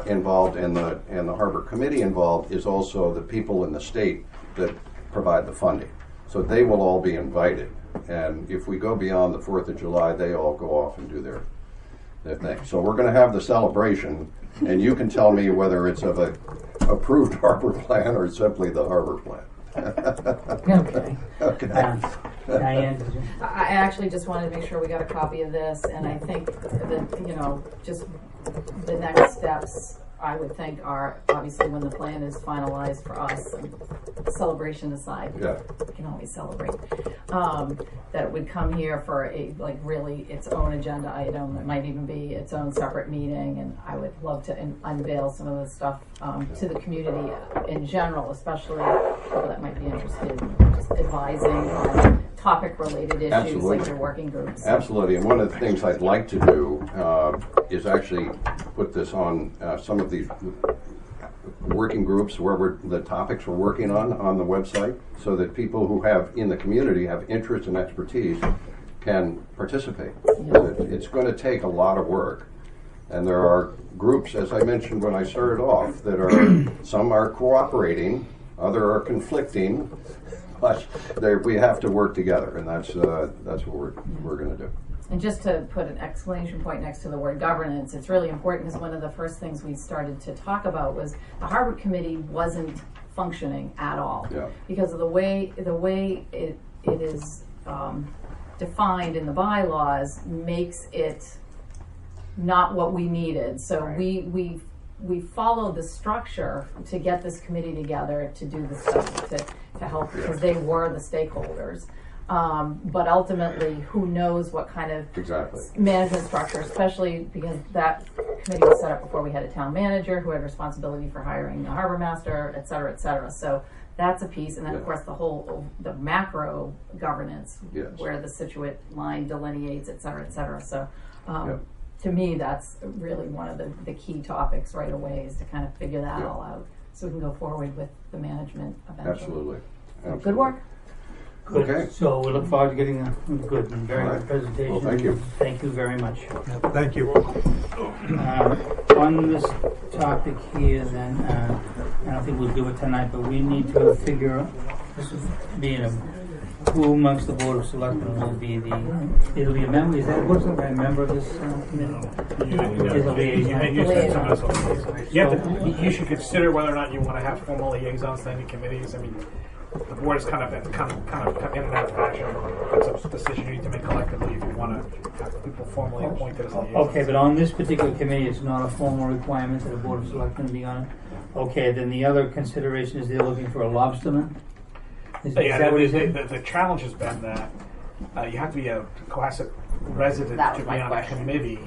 involved and the harbor committee involved, is also the people in the state that provide the funding. So they will all be invited. And if we go beyond the 4th of July, they all go off and do their thing. So we're going to have the celebration, and you can tell me whether it's of a approved harbor plan or simply the harbor plan. Okay. Diane, did you? I actually just wanted to make sure we got a copy of this, and I think that, just the next steps, I would think, are obviously when the plan is finalized for us, and celebration aside, we can always celebrate, that it would come here for really its own agenda item. It might even be its own separate meeting, and I would love to unveil some of the stuff to the community in general, especially people that might be interested in just advising on topic-related issues like your working groups. Absolutely, and one of the things I'd like to do is actually put this on some of these working groups where the topics we're working on the website, so that people who have in the community have interest and expertise can participate. It's going to take a lot of work, and there are groups, as I mentioned when I started off, that are some are cooperating, other are conflicting. But we have to work together, and that's what we're going to do. And just to put an exclamation point next to the word governance, it's really important because one of the first things we started to talk about was the Harbor Committee wasn't functioning at all because of the way it is defined in the bylaws makes it not what we needed. So we followed the structure to get this committee together to do the stuff to help because they were the stakeholders. But ultimately, who knows what kind of management structure, especially because that committee was set up before we had a town manager who had responsibility for hiring a harbor master, et cetera, et cetera. So that's a piece. And then, of course, the macro governance where the Situate line delineates, et cetera, et cetera. So to me, that's really one of the key topics right away is to kind of figure that all out so we can go forward with the management eventually. Absolutely. Good work. Good. Okay. So we look forward to getting a good and very good presentation. Well, thank you. Thank you very much. Thank you. On this topic here, then, I don't think we'll do it tonight, but we need to figure out, this is being who amongst the Board of Selectmen will be it'll be a member, is that, what's the right member of this committee? Is a liaison. You should consider whether or not you want to have formal liaisons to any committees. I mean, the board is kind of in and out fashion. It's a decision you need to make collectively if you want to have people formally appointed as liaisons. Okay, but on this particular committee, it's not a formal requirement that the Board of Selectmen be on it? Okay, then the other consideration is they're looking for a lobsterman? The challenge has been that you have to be a Cohasset resident to be on a committee.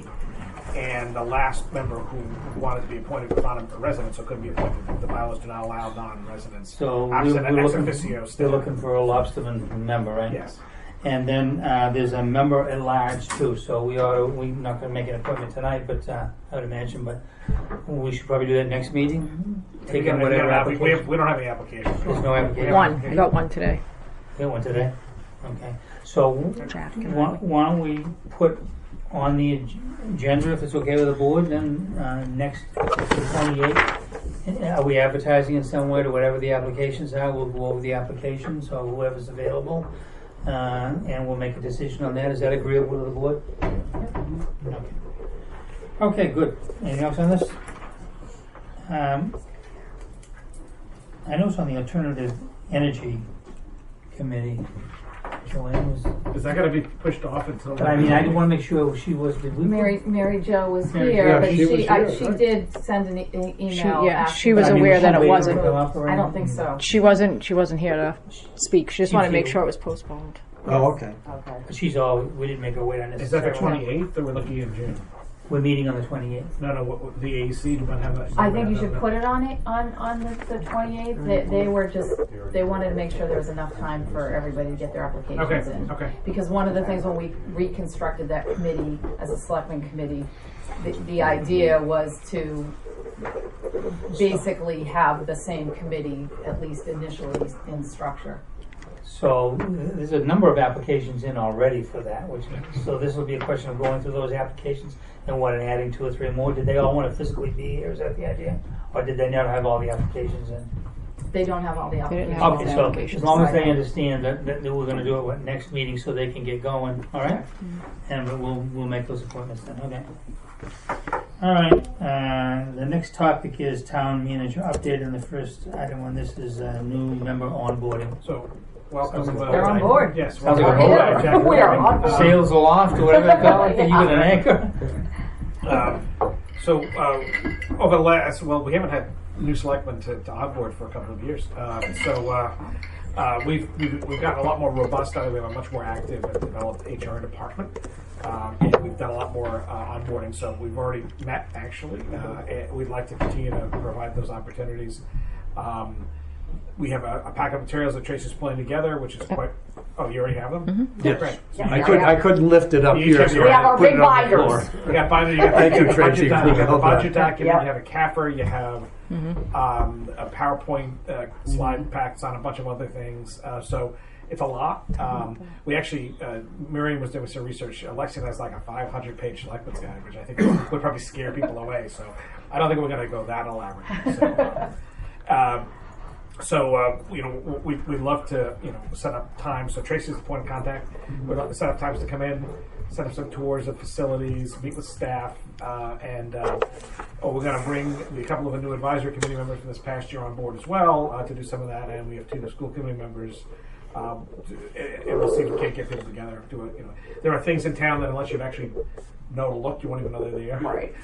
and the last member who wanted to be appointed was not a resident, so couldn't be appointed. The bylaws do not allow non-residents. So Absent we're ex looking, officio they're looking for a lobsterman member, right? Yes. And then there's a member at large too. So we're not going to make an appointment tonight, but I would imagine. But we should probably do that next meeting. Take in whatever application. We don't have any applications. There's no application. One. I got one today. You got one today. Okay. So Jack, why don't we put on the agenda, if it's okay with the board, then next the 28th. Are we advertising in some way to whatever the applications are? We'll go over the applications or whoever's available. And we'll make a decision on that. Is that agreeable to the board? Okay, good. Anything else on this? I know it's on the Alternative Energy Committee. Joanne was. Is that going to be pushed off until? But I mean, I did want to make sure she was. Did we? Mary Jo was Mary here, Jo. but she was here, she right? did send an email. She was I mean, aware was that she it waiting wasn't. to come up or I don't anything? think so. She wasn't here to speak. She just wanted to make sure it was postponed. Oh, okay. Okay. She's all. We didn't make her wait on this. Is that the 28th, or we're looking in June? We're meeting on the 28th. No, what the AEC, do you want to have that? I think you should put it on the 28th. They were just, they wanted to make sure there was enough time for everybody to get their applications in. Okay. Because one of the things when we reconstructed that committee as a selectman committee, the idea was to basically have the same committee, at least initially, in structure. So there's a number of applications in already for that. So this will be a question of going through those applications and adding 2 or 3 more. Did they all want to physically be here? Is that the idea? Or did they not have all the applications in? They don't have all the They didn't applications. have all Okay, the so applications. as long as they understand that we're going to do it next meeting so they can get going, all right? And we'll make those appointments then, okay? All right, the next topic is town manager update, and the first item on this is new member onboarding. So, welcome. They're on board. Yes. Sounds like welcome. a board. Jack. We are on board. Sails aloft, or whatever they call it, that you get an anchor. Over the last, we haven't had new selectmen to onboard for a couple of years. We've gotten a lot more robust. We have a much more active and developed HR department. And we've done a lot more onboarding. So we've already met, actually. And we'd like to continue to provide those opportunities. We have a pack of materials that Tracy's pulling together, which is quite. Oh, you already have them? Mm-hmm. Yes. Great. I couldn't lift it up You here. should- So we I have our put big it on the binders. floor. You got binder, you got Thank you, a Tracy, budget for doc- the help budget with that. document, Yep. you have a CAFR, you have a PowerPoint slide packs on a bunch of other things. So it's a lot. We actually, Miriam was doing some research. Alexian has like a 500-page selectmen's guide, which I think would probably scare people away. So I don't think we're going to go that elaborate. We'd love to, set up times. So Tracy's the point of contact. We'd love to set up times to come in, set up some tours of facilities, meet with staff, and we're going to bring a couple of new advisory committee members from this past year on board as well to do some of that. And we have 2 new school committee members. And we'll see if we can't get people together. There are things in town that unless you actually know to look, you won't even know they're there. Right.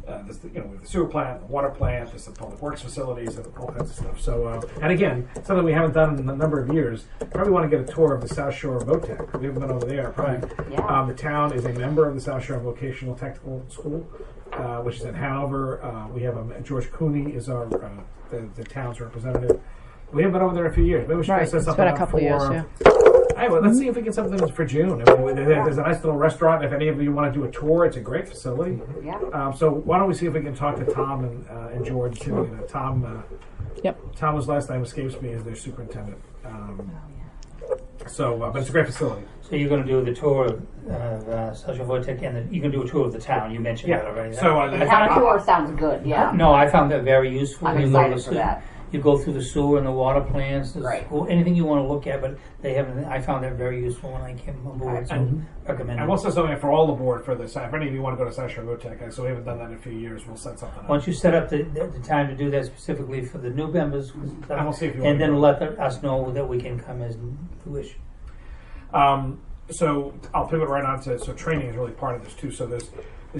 We have the sewer plant, the water plant, there's some public works facilities, and all kinds of stuff. So, and again, something we haven't done in a number of years. Probably want to get a tour of the South Shore VOTEC. We haven't been over there. Probably. Yeah. The town is a member of the South Shore Vocational Technical School, which is in Hanover. We have George Cooney is our the town's representative. We haven't been over there in a few years. Maybe we should set It's something been a up couple for. years, yeah. Hey, well, let's see if we get something for June. I mean, there's a nice little restaurant. If any of you want to do a tour, it's a great facility. Yeah. So why don't we see if we can talk to Tom and George too? Tom. Yep. Tom's last name escapes me as their superintendent. But it's a great facility. So you're going to do the tour of Social Vortex, and you can do a tour of the town. You mentioned that already. So The town tour sounds good. Yeah. No, I found that very useful. I'm You go to excited the for that. You go through the sewer and the water plants, the Right. school, anything you want to look at, but they haven't. I found that very useful when I came on board. So recommend I it. will set something for all the board for this. If any of you want to go to South Shore VOTEC, so we haven't done that in a few years, we'll set something up. Once you set up the time to do that specifically for the new members, And we'll see if you want and to then go. let us know that we can come as we wish. So I'll pivot right on to training is really part of this too. So there's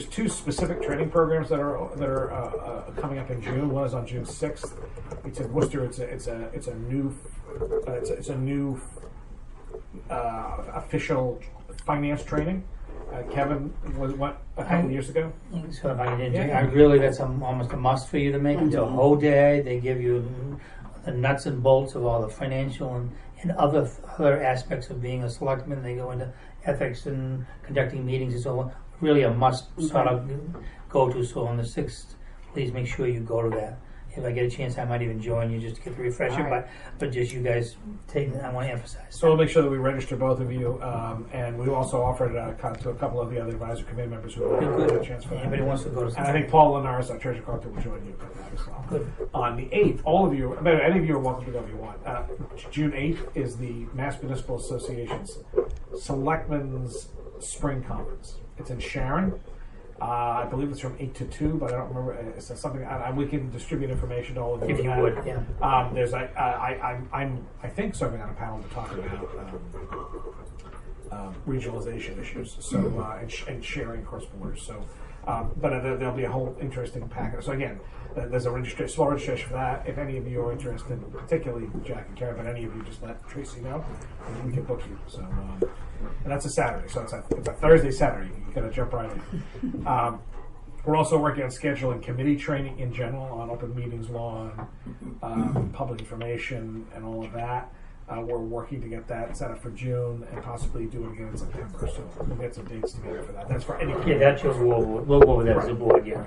2 specific training programs that are coming up in June. One is on June 6th. It's in Worcester. It's a new official finance training. Kevin was what a couple years ago. So if I can interject, I really, that's almost a must for you to make. It's a whole day. They give you the nuts and bolts of all the financial and other aspects of being a selectman. They go into ethics and conducting meetings and so on. Really a must sort of go to. So on the 6th, please make sure you go to that. If I get a chance, I might even join you just to get the refresher. Right. But just you guys take. I want to emphasize. So we'll make sure that we register both of you, and we also offered to a couple of the other advisory committee members who will get a chance for that. Anybody wants to go to. And I think Paul Linares, our treasurer collector, will join you for that as well. Good. On the 8th, all of you, any of you are welcome to go if you want. June 8th is the Mass Municipal Association's Selectmen's Spring Conference. It's in Sharon. I believe it's from 8 to 2, but I don't remember. It's something. We can distribute information to all of you. If you would, yeah. There's I'm I think serving on a panel to talk about regionalization issues. So and sharing cross borders. So, but there'll be a whole interesting package. So again, there's a small registration for that. If any of you are interested, particularly Jack and Karen, but any of you, just let Tracy know, and we can book you. So. And that's a Saturday, so it's a Thursday, Saturday. You got to jump right in. We're also working on scheduling committee training in general on open meetings law and public information and all of that. We're working to get that set up for June and possibly do it again in September. So we'll get some dates together for that. That's for any. Yeah, that's your we'll go over that as a board. Yeah.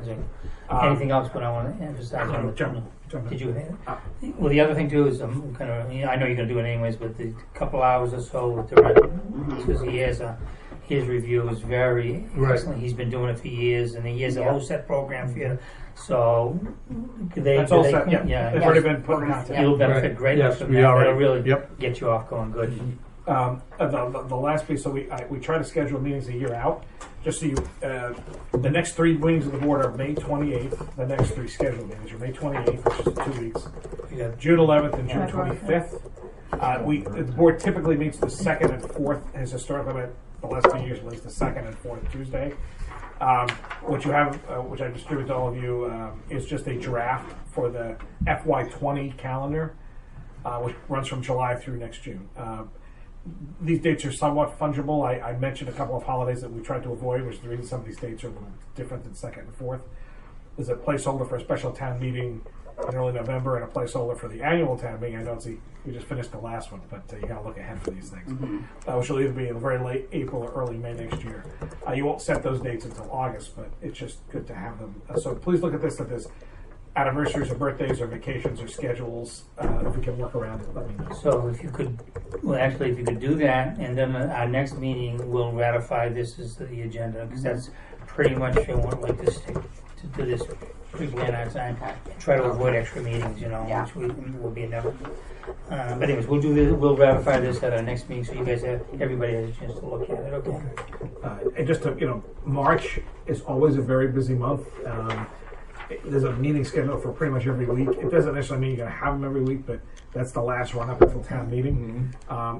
Anything else? But I want to emphasize on the jump. Did you? Well, the other thing too is I'm kind of. I know you're going to do it anyways, but the couple hours or so with the because he has his review is very excellent. He's been doing it for years, and he has a whole set program for you. So that's all set. Yeah, they've already been put out. You'll benefit greatly from that. That'll really get you off going good. The last piece, so we try to schedule meetings a year out. Just so you, the next 3 meetings of the board are May 28th. The next 3 scheduled meetings are May 28th, which is 2 weeks. June 11th and June 25th. The board typically meets the 2nd and 4th. Has historically been the last 2 years, at least the 2nd and 4th Tuesday. What you have, which I distribute to all of you, is just a draft for the FY20 calendar, which runs from July through next June. These dates are somewhat fungible. I mentioned a couple of holidays that we tried to avoid, which is the reason some of these dates are a little different than 2nd and 4th. There's a placeholder for a special town meeting in early November and a placeholder for the annual town meeting. I don't see, we just finished the last one, but you got to look ahead for these things, which will either be in very late April or early May next year. You won't set those dates until August, but it's just good to have them. So please look at this, anniversaries or birthdays or vacations or schedules. If we can work around it, let me know. So if you could, if you could do that, and then our next meeting we'll ratify this as the agenda, because that's pretty much I want like to stick to do this pretty plan our time. Try to avoid extra meetings, which will be inevitable. But anyways, we'll do this. We'll ratify this at our next meeting, so you guys everybody has a chance to look at it. Okay. And just to March is always a very busy month. There's a meeting scheduled for pretty much every week. It doesn't necessarily mean you're going to have them every week, but that's the last run up until town meeting.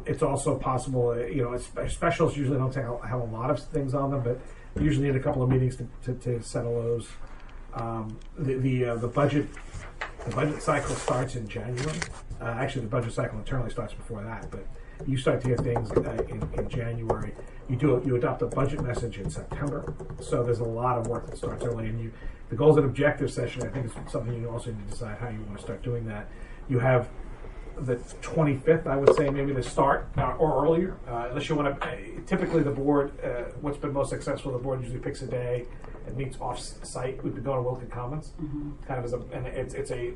It's also possible, specials usually don't have a lot of things on them, but you usually need a couple of meetings to settle those. The budget cycle starts in January. Actually, the budget cycle internally starts before that, but you start to hear things in January. You adopt a budget message in September, so there's a lot of work that starts early. And the goals and objectives session, I think, is something you also need to decide how you want to start doing that. You have the 25th, I would say, maybe to start or earlier, unless you want to. Typically, the board, what's been most successful, the board usually picks a day and meets off-site. We've been going to Wilton Commons, kind of and it's a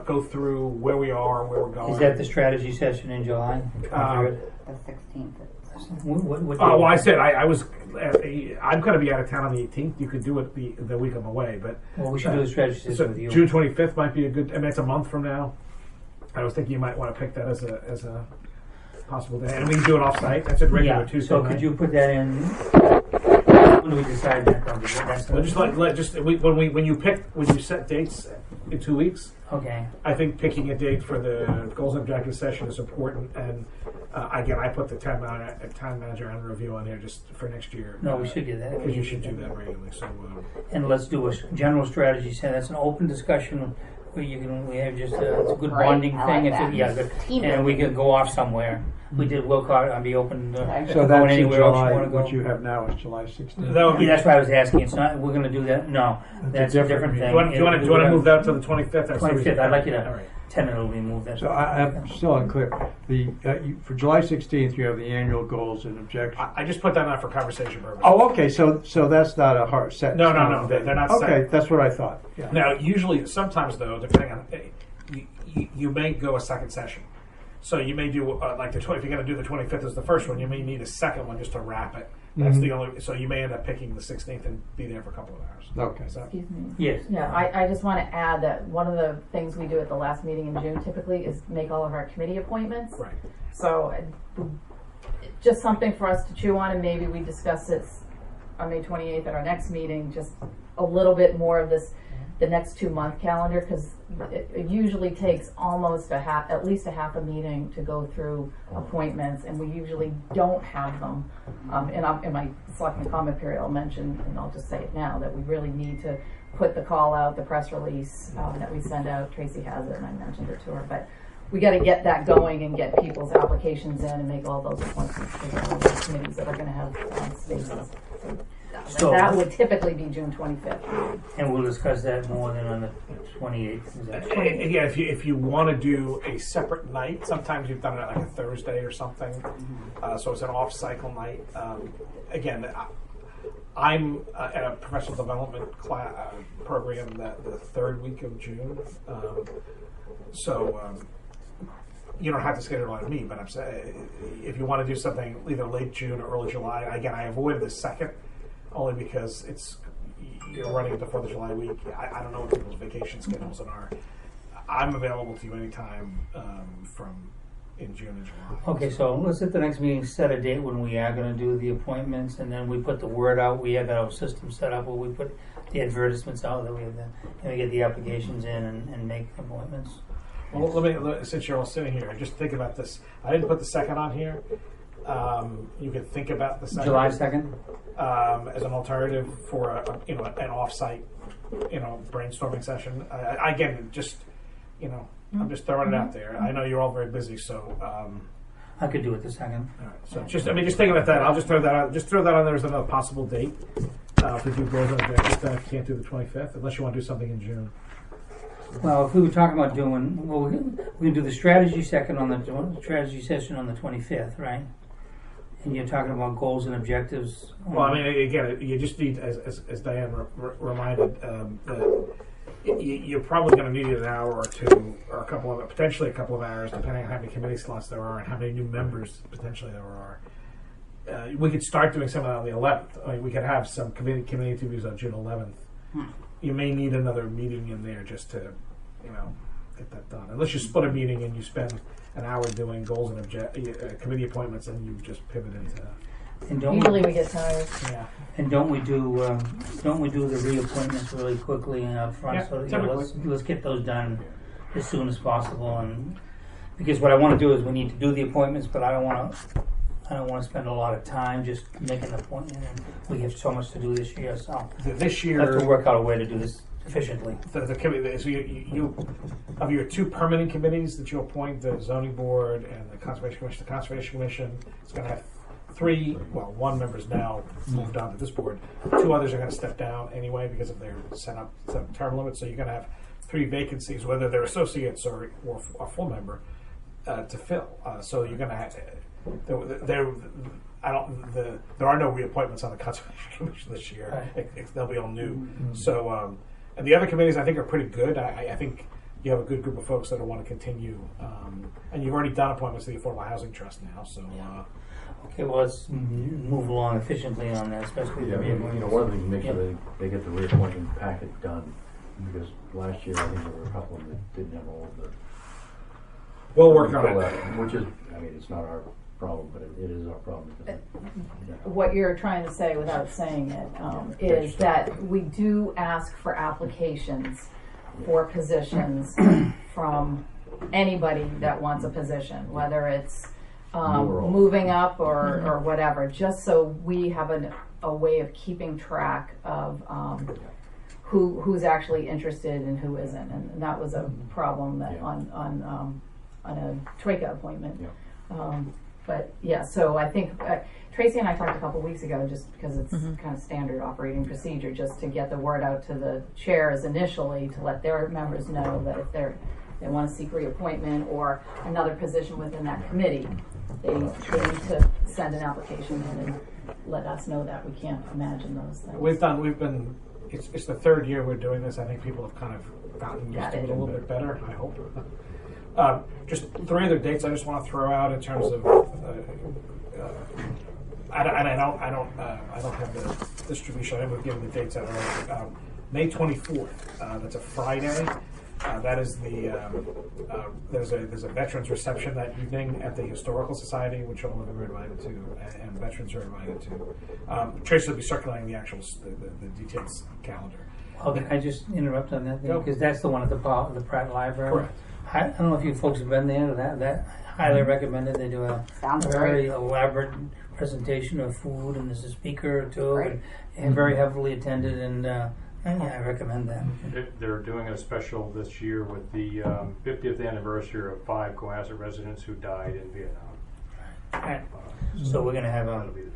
go through where we are and where we're going. Is that the strategy session in July? The 16th. Well, I said I was. I'm going to be out of town on the 18th. You could do it the week I'm away, but we should do the strategy session with you. June 25th might be a good. I mean, it's a month from now. I was thinking you might want to pick that as a possible day, and we can do it off-site. That's a regular Tuesday. So could you put that in? When do we decide that? When you set dates in 2 weeks. Okay. I think picking a date for the goals and objectives session is important, and again, I put the town manager on review on there just for next year. No, we should do that. Because you should do that regularly. So. And let's do a general strategy session. That's an open discussion where we have just it's a good Great, bonding I thing. like It's that. yeah, good. Team And we building. could go off somewhere. We did Wilcott. I'd be open to So going that's in anywhere else you July, want to go. what you have now is July 16th. That would be. That's why I was asking. It's not. We're going to do that. No, that's a different Do thing. you want to move that to the 25th? 25th. I'd like you All to right. tentatively move that. So I'm still unclear. For July 16th, you have the annual goals and objectives. I just put that on for conversation purposes. Oh, okay. So that's not a hard set. No, stone. they're not Okay, set. that's what I thought. Yeah. Now, usually, sometimes though, depending on, you may go a second session. So you may do like if you're going to do the 25th as the first one, you may need a second one just to wrap it. That's the only. So you may end up picking the 16th and be there for a couple of hours. Okay. So, Excuse me. Yes. Yeah, I just want to add that one of the things we do at the last meeting in June typically is make all of our committee appointments. right. So just something for us to chew on, and maybe we discuss this on May 28th at our next meeting, just a little bit more of this, the next 2-month calendar, because it usually takes almost at least a half a meeting to go through appointments, and we usually don't have them. In my selectman comment period, I'll mention, and I'll just say it now, that we really need to put the call out, the press release that we send out. Tracy has it, and I mentioned it to her, but we got to get that going and get people's applications in and make all those appointments for all those committees that are going to have spaces. So- that would typically be June 25th. And we'll discuss that more than on the 28th. Is that- Again, if you want to do a separate night, sometimes you've done it like a Thursday or something, so it's an off-cycle night. Again, I'm at a professional development program the third week of June, so you don't have to schedule it on me. But I'm saying if you want to do something either late June or early July, again, I avoided the second only because you're running the 4th of July week. I don't know what people's vacation schedules are. I'm available to you anytime from in June and July. Okay, so let's at the next meeting set a date when we are going to do the appointments, and then we put the word out. We have our system set up where we put the advertisements out that we have, and we get the applications in and make appointments. Well, let me since you're all sitting here, just think about this. I didn't put the second on here. You could think about the second. July 2nd? As an alternative for an off-site brainstorming session. Again, just I'm just throwing it out there. I know you're all very busy, so I could do it the 2nd. all right. So just thinking about that. I'll just throw that out. Just throw that on there as another possible date. If we do goals on objectives, then if you can't do the 25th, unless you want to do something in June. Well, if we were talking about doing, we can do the strategy session on the 25th, right? And you're talking about goals and objectives. Well, I mean, again, you just need, as Diane reminded, that you're probably going to need an hour or two, or potentially a couple of hours, depending on how many committee slots there are and how many new members potentially there are. We could start doing some of that on the 11th. I mean, we could have some committee interviews on June 11th. You may need another meeting in there just to, get that done. Unless you split a meeting and you spend an hour doing goals and committee appointments, and you just pivot into. And don't Usually we get tired. Yeah. And don't we do the reappointments really quickly and up front? Yeah, So let's get those done as soon as possible. And because what I want to do is we need to do the appointments, but I don't want to spend a lot of time just making an appointment. And we have so much to do this year, so This year, I have to work out a way to do this efficiently. the committee. So you of your 2 permanent committees that you appoint, the zoning board and the conservation commission. The conservation commission is going to have 3. Well, 1 member's now moved on to this board. 2 others are going to step down anyway because of their set up term limits. So you're going to have 3 vacancies, whether they're associates or a full member, to fill. So you're going to have. There are no reappointments on the Conservation Commission this year. Right. They'll be all new. Mm-hmm. So, and the other committees I think are pretty good. I think you have a good group of folks that want to continue. And you've already done appointments to the Affordable Housing Trust now. So, Okay, well, let's move along efficiently on that, especially Yeah, one of the things, make sure they get the reappointment packet done, because last year I think there were a couple of them that didn't have all of the. We'll work on it. Which is, it's not our problem, but it is our problem. Because What you're trying to say without saying it is that we do ask for applications for positions from anybody that wants a position, whether it's moving up or whatever, just so we have a way of keeping track of who's actually interested and who isn't, and that was a problem that on a TRECA appointment. But yeah, so I think Tracy and I talked a couple weeks ago, just because it's kind of standard operating procedure, just to get the word out to the chairs initially to let their members know that if they want to seek reappointment or another position within that committee, they need to send an application in and let us know that. We can't imagine those things. It's the third year we're doing this. I think people have kind of gotten used to it a little bit better, I hope. Just 3 other dates I just want to throw out in terms of. I don't have the distribution. I didn't give the dates out earlier. May 24th. That's a Friday. That is there's a veterans reception that evening at the Historical Society, which all of them are invited to, and veterans are invited to. Tracy will be circulating the actual the detailed calendar. Oh, can I just interrupt on that? Because that's the one at the Pratt Library. Correct. I don't know if you folks have been there. That highly recommended. They do a very elaborate presentation of food, and there's a speaker or two, and very heavily attended. And I recommend that. They're doing a special this year with the 50th anniversary of 5 Cohasset residents who died in Vietnam. Right. So we're going to have a very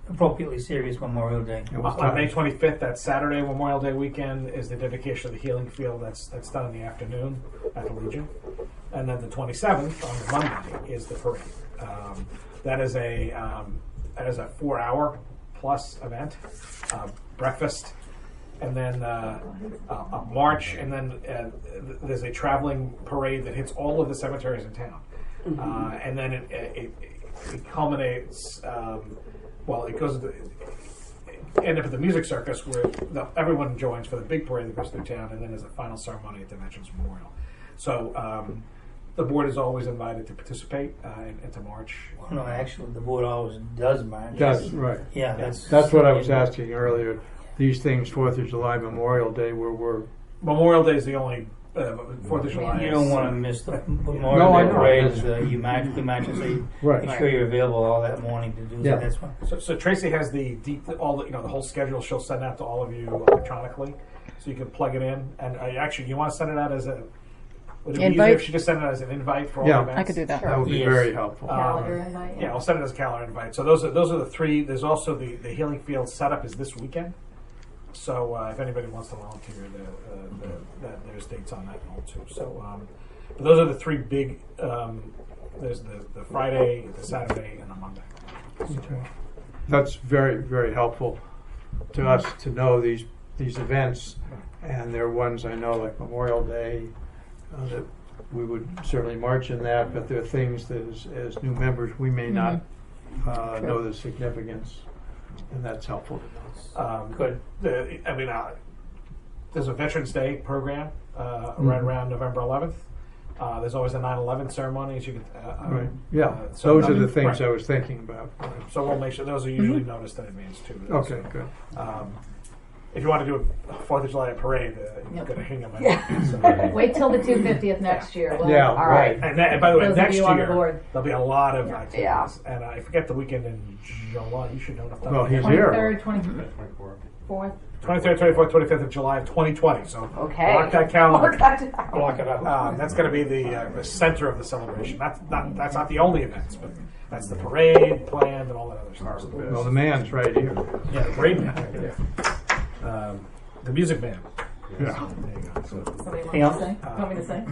appropriately serious Memorial Day. On May 25th, that Saturday Memorial Day weekend, is the dedication of the healing field. That's done in the afternoon at the Legion. And then the 27th, on the Monday, is the parade. That is a 4-hour plus event. Breakfast, and then a march, and then there's a traveling parade that hits all of the cemeteries in town. And then it culminates, it goes to end up at the music circus where everyone joins for the big parade that goes through town, and then there's a final ceremony at the Veterans Memorial. So the board is always invited to participate and to march. Well, no, actually, the board always does march. That's right. Yeah, that's what I was asking earlier. These things, 4th of July, Memorial Day, were Memorial Day is the only 4th of July. You don't want to miss the Memorial Day parade. You match, so you make sure you're available all that morning to do that. That's fine. So Tracy has the whole schedule. She'll send out to all of you electronically, so you can plug it in. And you want to send it out as a. Would it be easier if she just sent it as an invite for all the events? I could do that. That would be very helpful. Calendar invite. Yeah, I'll send it as a calendar invite. So those are the 3. There's also the healing field setup is this weekend. So if anybody wants to volunteer, there's dates on that all too. So but those are the 3 big. There's the Friday, the Saturday, and the Monday. So, that's very, very helpful to us to know these events, and there are ones I know like Memorial Day that we would certainly march in that, but there are things that as new members we may not know the significance, and that's helpful to know. Good. There's a Veterans Day program right around November 11th. There's always a 9/11 ceremony. So you can, those are the things I was thinking about. So we'll make sure those are usually noticed in advance too. Okay, good. If you want to do a 4th of July parade, you're going to hang them. Wait till the 250th next year. Well, all right. And by the way, next year there'll be a lot of activities. Yeah. And I forget the weekend in July. You should know enough. Well, he's 23rd, here. 24th. 23rd, 24th, 25th of July of 2020. So block that calendar. Block it up. That's going to be the center of the celebration. That's not the only events, but that's the parade planned and all that other stuff. Well, the man's right here. Yeah, the great man. The music band. Yeah. There you go. So, Somebody want to say? Want me to say?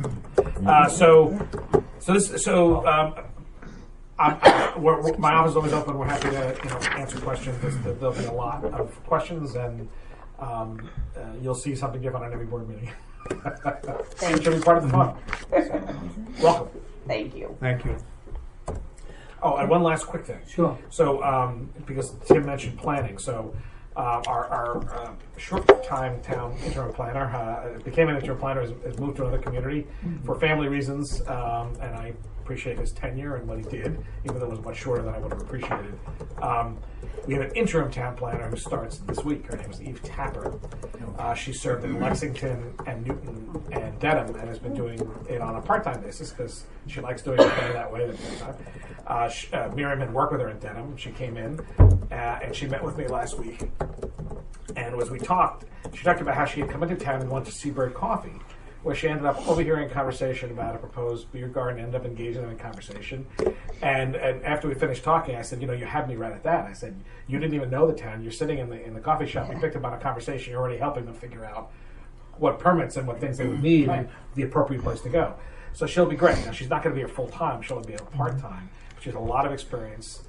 My office is always open. We're happy to answer questions. There'll be a lot of questions, and you'll see something different on every board meeting. It should be part of the fun. So, welcome. Thank you. Thank you. Oh, and one last quick thing. Sure. So, because Tim mentioned planning, so our short-time town interim planner became an interim planner, has moved to another community for family reasons, and I appreciate his tenure and what he did, even though it was much shorter than I would have appreciated. We have an interim town planner who starts this week. Her name is Eve Tapper. She served in Lexington and Newton and Dedham and has been doing it on a part-time basis because she likes doing it that way. Miriam had worked with her in Dedham. She came in and she met with me last week. And as we talked, she talked about how she had come into town and went to Seabird Coffee, where she ended up overhearing a conversation about a proposed beer garden, ended up engaging in a conversation. And after we finished talking, I said, you had me right at that. I said, you didn't even know the town. You're sitting in the coffee shop. You picked up on a conversation. You're already helping them figure out what permits and what things they would need and the appropriate place to go. So she'll be great. Now, she's not going to be here full-time. She'll be here part-time. She has a lot of experience.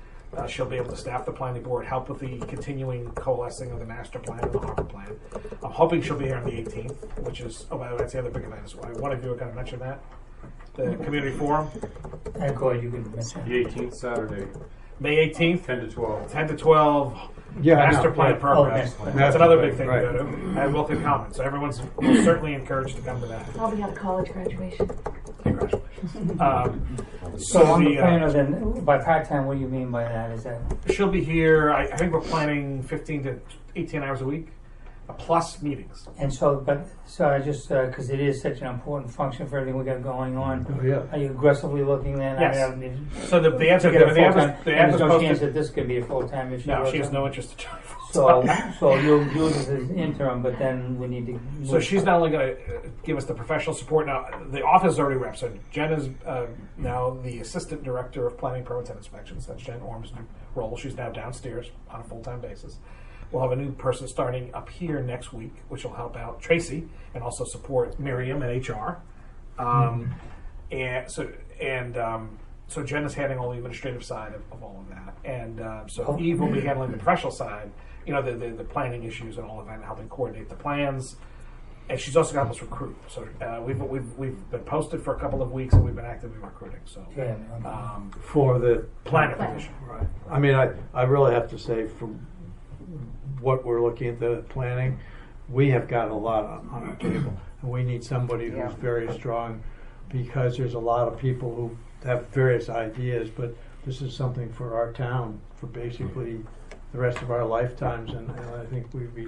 She'll be able to staff the planning board, help with the continuing coalescing of the master plan and the harbor plan. I'm hoping she'll be here on the 18th, which is, that's the other big event as well. One of you are going to mention that? The community forum? I call you can mention The 18th, Saturday. May 18th? 10 to 12. 10 to 12. Master plan program. That's another big thing to go to. And Wilton Commons. So everyone's certainly encouraged to come to that. I'll be at a college graduation. Congratulations. So on the planner, then, by part-time, what do you mean by that? Is that she'll be here, I think we're planning 15 to 18 hours a week, plus meetings. And so, I just, because it is such an important function for everything we got going on. Oh, yeah. Are you aggressively looking then? Yes. I mean, So the answer, there's no chance that this could be a full-time issue. No, she has no interest in trying. So you'll do this as interim, but then we need to. So she's not only going to give us the professional support. Now the office is already repped. So Jen is now the assistant director of planning, permits, and inspections. That's Jen Orm's new role. She's now downstairs on a full-time basis. We'll have a new person starting up here next week, which will help out Tracy and also support Miriam and HR. So Jen is handling all the administrative side of all of that, and so Eve will be handling the professional side. The planning issues and all of that, and helping coordinate the plans. And she's also got us recruit. So we've been posted for a couple of weeks, and we've been actively recruiting. So for the planning position, right? I mean, I really have to say, from what we're looking at the planning, we have got a lot on our table, and we need somebody who's very strong, because there's a lot of people who have various ideas, but this is something for our town for basically the rest of our lifetimes, and I think we'd be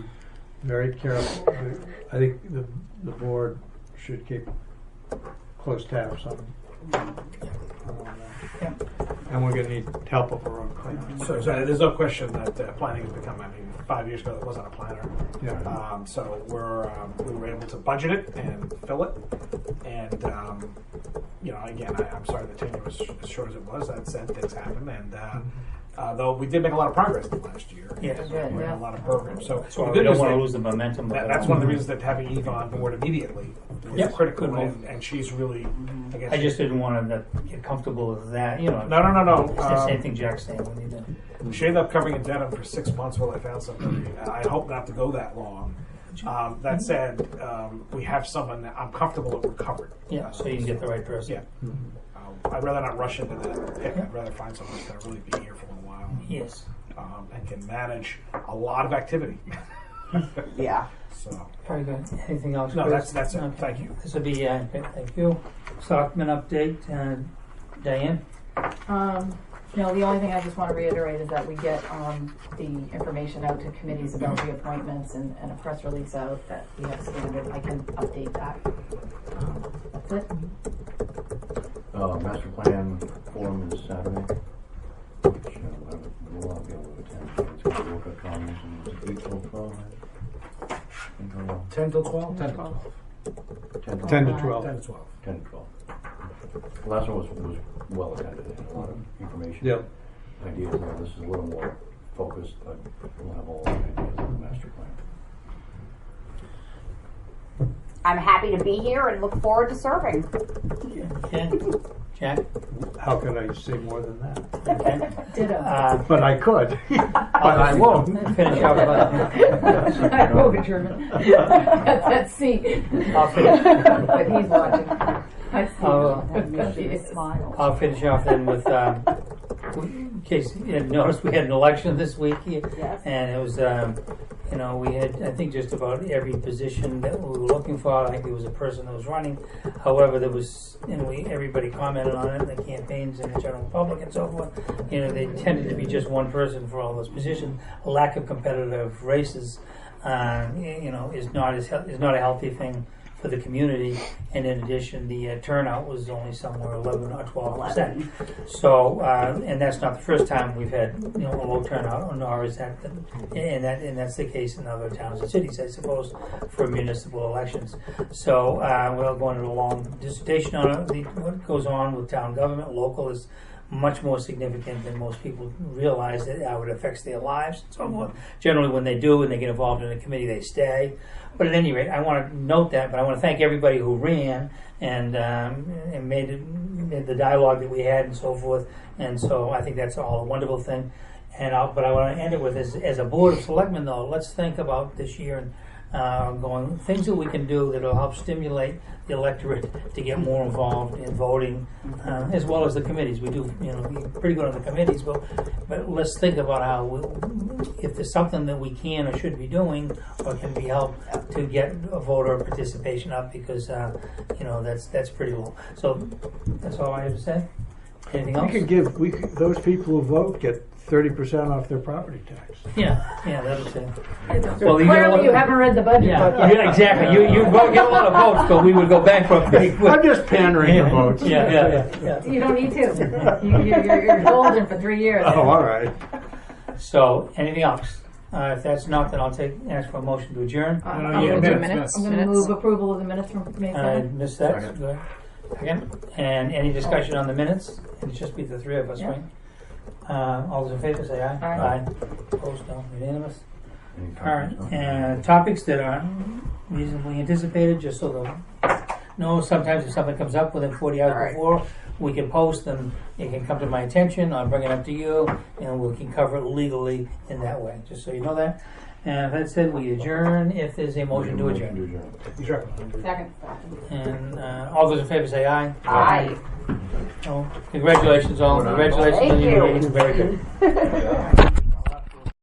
very careful. I think the board should keep close tabs on that. And we're going to need help of our own planners. So there's no question that planning has become. 5 years ago, it wasn't a planner. Yeah. So we were able to budget it and fill it, and again, I'm sorry the tenure was as short as it was. That said, things happen, and though we did make a lot of progress last year. Yes, we had a lot of programs. So we don't want to lose the momentum. That's one of the reasons that having Eve on board immediately was critical, and she's really. I just didn't want to get comfortable with that. No. It's the same thing Jack's saying. We need to. She ended up covering in Dedham for 6 months while I found somebody. I hope not to go that long. That said, we have someone that I'm comfortable that we're covered. Yeah, so you can get the right person. Yeah. I'd rather not rush into that pick. I'd rather find someone who's going to really be here for a while. Yes. And can manage a lot of activity. Yeah. So. Very good. Anything else? No, Chris? that's it. Thank you. This will be thank you. Selectmen update. Diane. The only thing I just want to reiterate is that we get the information out to committees about the appointments and a press release out that we have standard. I can update that. That's it. Master plan forum is Saturday. We'll all be able to attend. It's going to work at Commons and 8 till 12. 10 till 12? 10 to 12. 10 to 12. 10 to 12. 10 to 12. The last one was well attended and a lot of information. Yep. Ideas there. This is a little more focused, but we'll have all the ideas of the master plan. I'm happy to be here and look forward to serving. Jack? How could I say more than that? Okay. Ditto. But I could. But I won't. Finish out I will German. That's C. But he's watching. I see. I'll finish off then with, in case you hadn't noticed, we had an election this week, Yes. and it was You know, we had, I think, just about every position that we were looking for. I think there was a person that was running. However, there was, and everybody commented on it, the campaigns and the general public and so forth. You know, they tended to be just one person for all those positions. A lack of competitive races, you know, is not a healthy thing for the community. And in addition, the turnout was only somewhere 11 or 12%. So, and that's not the first time we've had, you know, a low turnout, nor is that, and that's the case in other towns and cities, I suppose, for municipal elections. So, we'll go into a long dissertation on it. What goes on with town government, local, is much more significant than most people realize, that how it affects their lives and so forth. Generally, when they do and they get involved in a committee, they stay. But at any rate, I want to note that, but I want to thank everybody who ran and made the dialogue that we had and so forth. And so I think that's all a wonderful thing. But I want to end it with, as a board of selectmen, though, let's think about this year and going things that we can do that will help stimulate the electorate to get more involved in voting, as well as the committees. We do, you know, we're pretty good on the committees, but let's think about how, if there's something that we can or should be doing, or can be helped to get a voter participation up, because you know, that's pretty low. So that's all I have to say. Anything else? Those people who vote get 30% off their property tax. Yeah, that'll say. Well, clearly you haven't read the budget book yet. Yeah, exactly. You get a lot of votes, but we would go bankrupt pretty quick. I'm just pandering to votes. Yeah. You don't need to. You're golden for 3 years. Oh, all right. So, anything else? If that's not, then I'll ask for a motion to adjourn. I'm going to move approval of the minutes from May 7th. I missed that. Second. Go ahead. Second. And any discussion on the minutes? It'll just be the three of us, right? All those in favor say aye. Aye. Opposed, no. Unanimous. Any All right. comments? And topics that are reasonably anticipated, just so they'll know. Sometimes if something comes up within 40 hours before, we can post them. It can come to my attention. I'll bring it up to you, and we can cover it legally in that way. Just so you know that. And that said, we adjourn if there's a motion to adjourn. Sure. Second. And all those in favor say aye. Aye. Oh, congratulations all. Congratulations on your meeting. Very good.